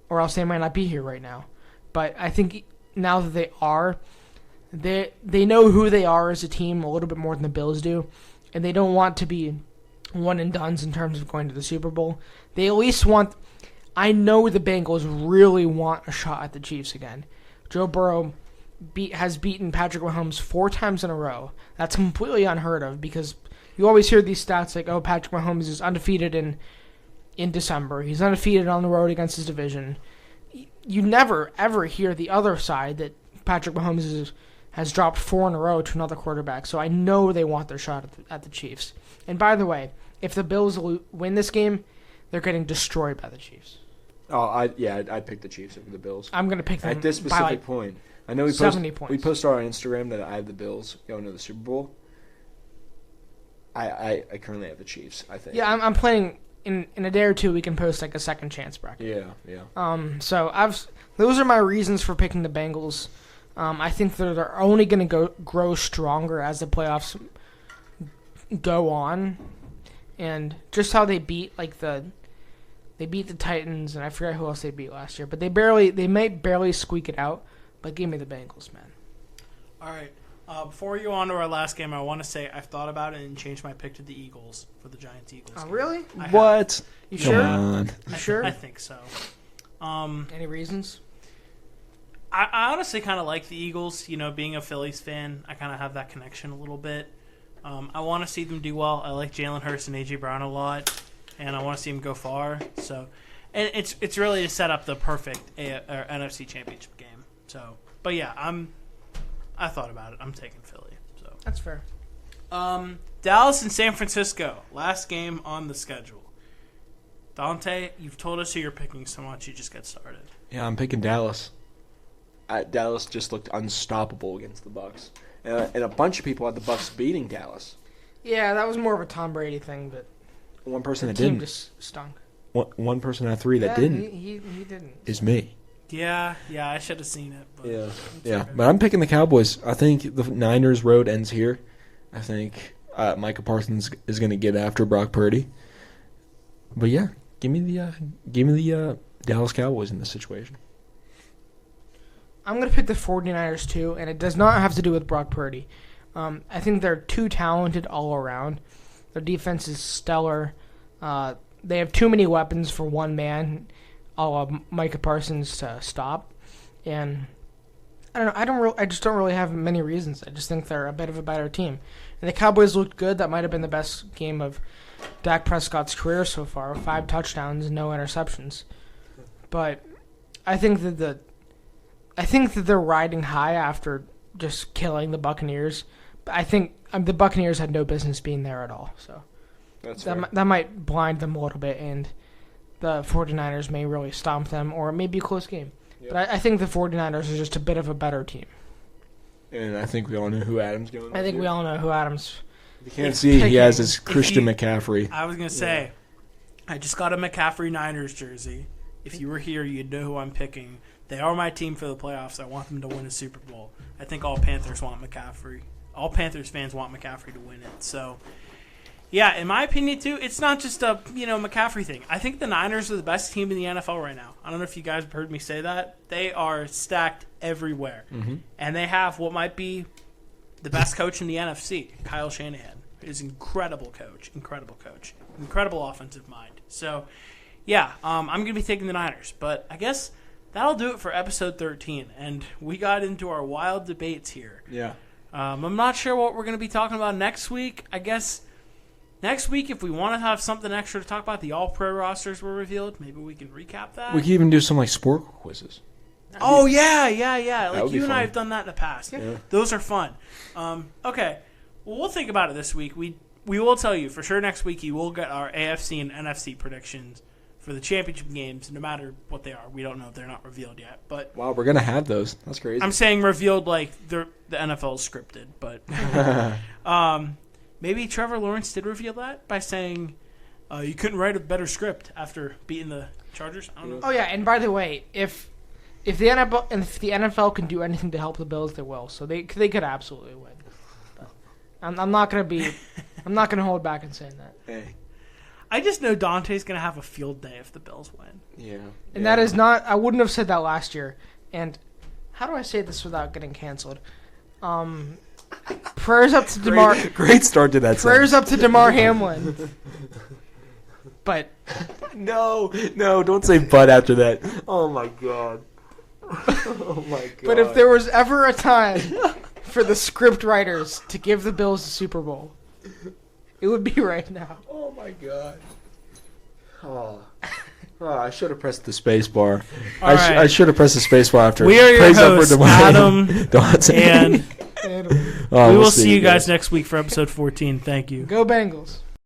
or else they might not be here right now. But I think now that they know who they are as a team a little bit more than the Bills do, and they don't want to be one and dones in terms of going to the Super Bowl. They at least want. I know the Bengals really want a shot at the Chiefs again. Joe Burrow has beaten Patrick Mahomes 4 times in a row. That's completely unheard of because you always hear these stats like, oh, Patrick Mahomes is undefeated in December. He's undefeated on the road against his division. You never, ever hear the other side that Patrick Mahomes has dropped 4 in a row to another quarterback. So I know they want their shot at the Chiefs. And by the way, if the Bills win this game, they're getting destroyed by the Chiefs. Oh, I'd pick the Chiefs over the Bills. I'm going to pick them at this specific point. I know we 70 points. We posted on Instagram that I have the Bills going to the Super Bowl. I currently have the Chiefs, I think. Yeah, I'm planning in a day or two we can post like a second chance bracket. Yeah. So those are my reasons for picking the Bengals. I think that they're only going to grow stronger as the playoffs go on, and just how they beat the Titans, and I forget who else they beat last year, but they might barely squeak it out. But give me the Bengals, man. All right. Before we go on to our last game, I want to say I've thought about it and changed my pick to the Eagles for the Giants-Eagles game. Really? What? You sure? On. You sure? I think so. Any reasons? I honestly kind of like the Eagles. You know, being a Phillies fan, I kind of have that connection a little bit. I want to see them do well. I like Jalen Hurts and A.J. Brown a lot, and I want to see them go far. So, and it's really to set up the perfect NFC Championship game. So, but yeah, I thought about it. I'm taking Philly. So that's fair. Dallas and San Francisco, last game on the schedule. Dante, you've told us who you're picking, so why don't you just get started? Yeah, I'm picking Dallas. Dallas just looked unstoppable against the Bucs, and a bunch of people had the Bucs beating Dallas. Yeah, that was more of a Tom Brady thing, but one person the that team didn't. just stunk. One person out of 3 that didn't. He didn't. Is me. Yeah, I should have seen it. But yeah. Okay. But I'm picking the Cowboys. I think the Niners' road ends here. I think Micah Parsons is going to get after Brock Purdy. But yeah, give me the Dallas Cowboys in this situation. I'm going to pick the 49ers too, and it does not have to do with Brock Purdy. I think they're too talented all around. Their defense is stellar. They have too many weapons for one man, Micah Parsons, to stop. And I don't know. I just don't really have many reasons. I just think they're a bit of a better team. And the Cowboys looked good. That might have been the best game of Dak Prescott's career so far. 5 touchdowns, no interceptions. But I think that they're riding high after just killing the Buccaneers. I think the Buccaneers had no business being there at all. So that might blind them a little bit, and the 49ers may really stomp them, or it may be a close game. Yep. But I think the 49ers are just a bit of a better team. And I think we all know who Adam's going. I think we all know who Adam's. You can't see he has his Christian McCaffrey. I was gonna say, I just got a McCaffrey Niners jersey. If you were here, you'd know who I'm picking. They are my team for the playoffs. I want them to win a Super Bowl. I think all Panthers want McCaffrey. All Panthers fans want McCaffrey to win it. So, yeah, in my opinion, too, it's not just a McCaffrey thing. I think the Niners are the best team in the NFL right now. I don't know if you guys have heard me say that. They are stacked everywhere. Mm-hmm. And they have what might be the best coach in the NFC, Kyle Shanahan. He's an incredible coach, incredible offensive mind. So, yeah, I'm going to be taking the Niners. But I guess that'll do it for episode 13. And we got into our wild debates here. Yeah. I'm not sure what we're going to be talking about next week. I guess next week, if we want to have something extra to talk about, the All-Pro rosters were revealed. Maybe we can recap that. We could even do some sport quizzes. Oh, yeah. Like you and I have done that in the past. Yeah. Those are fun. Okay. Well, we'll think about it this week. We will tell you for sure next week you will get our AFC and NFC predictions for the championship games, no matter what they are. We don't know if they're not revealed yet. But wow, we're going to have those. That's crazy. I'm saying revealed like the NFL is scripted. But maybe Trevor Lawrence did reveal that by saying you couldn't write a better script after beating the Chargers. I don't know. Oh, yeah, and by the way, if the NFL can do anything to help the Bills, they will. So they could absolutely win. But I'm not going to hold back in saying that. Hey. I just know Dante's going to have a field day if the Bills win. Yeah. And that is not – I wouldn't have said that last year. And how do I say this without getting canceled? Prayers up to DeMar – Great start to that Prayers up to DeMar Hamlin. But – No, don't say but after that. Oh, my God. Oh, my God. But if there was ever a time for the script writers to give the Bills the Super Bowl, it would be right now. Oh, my God. Oh, I should have pressed the space bar. I should have pressed the space bar after. We are your hosts, Adam and And we will see you guys next week for episode 14. Thank you. Go Bengals.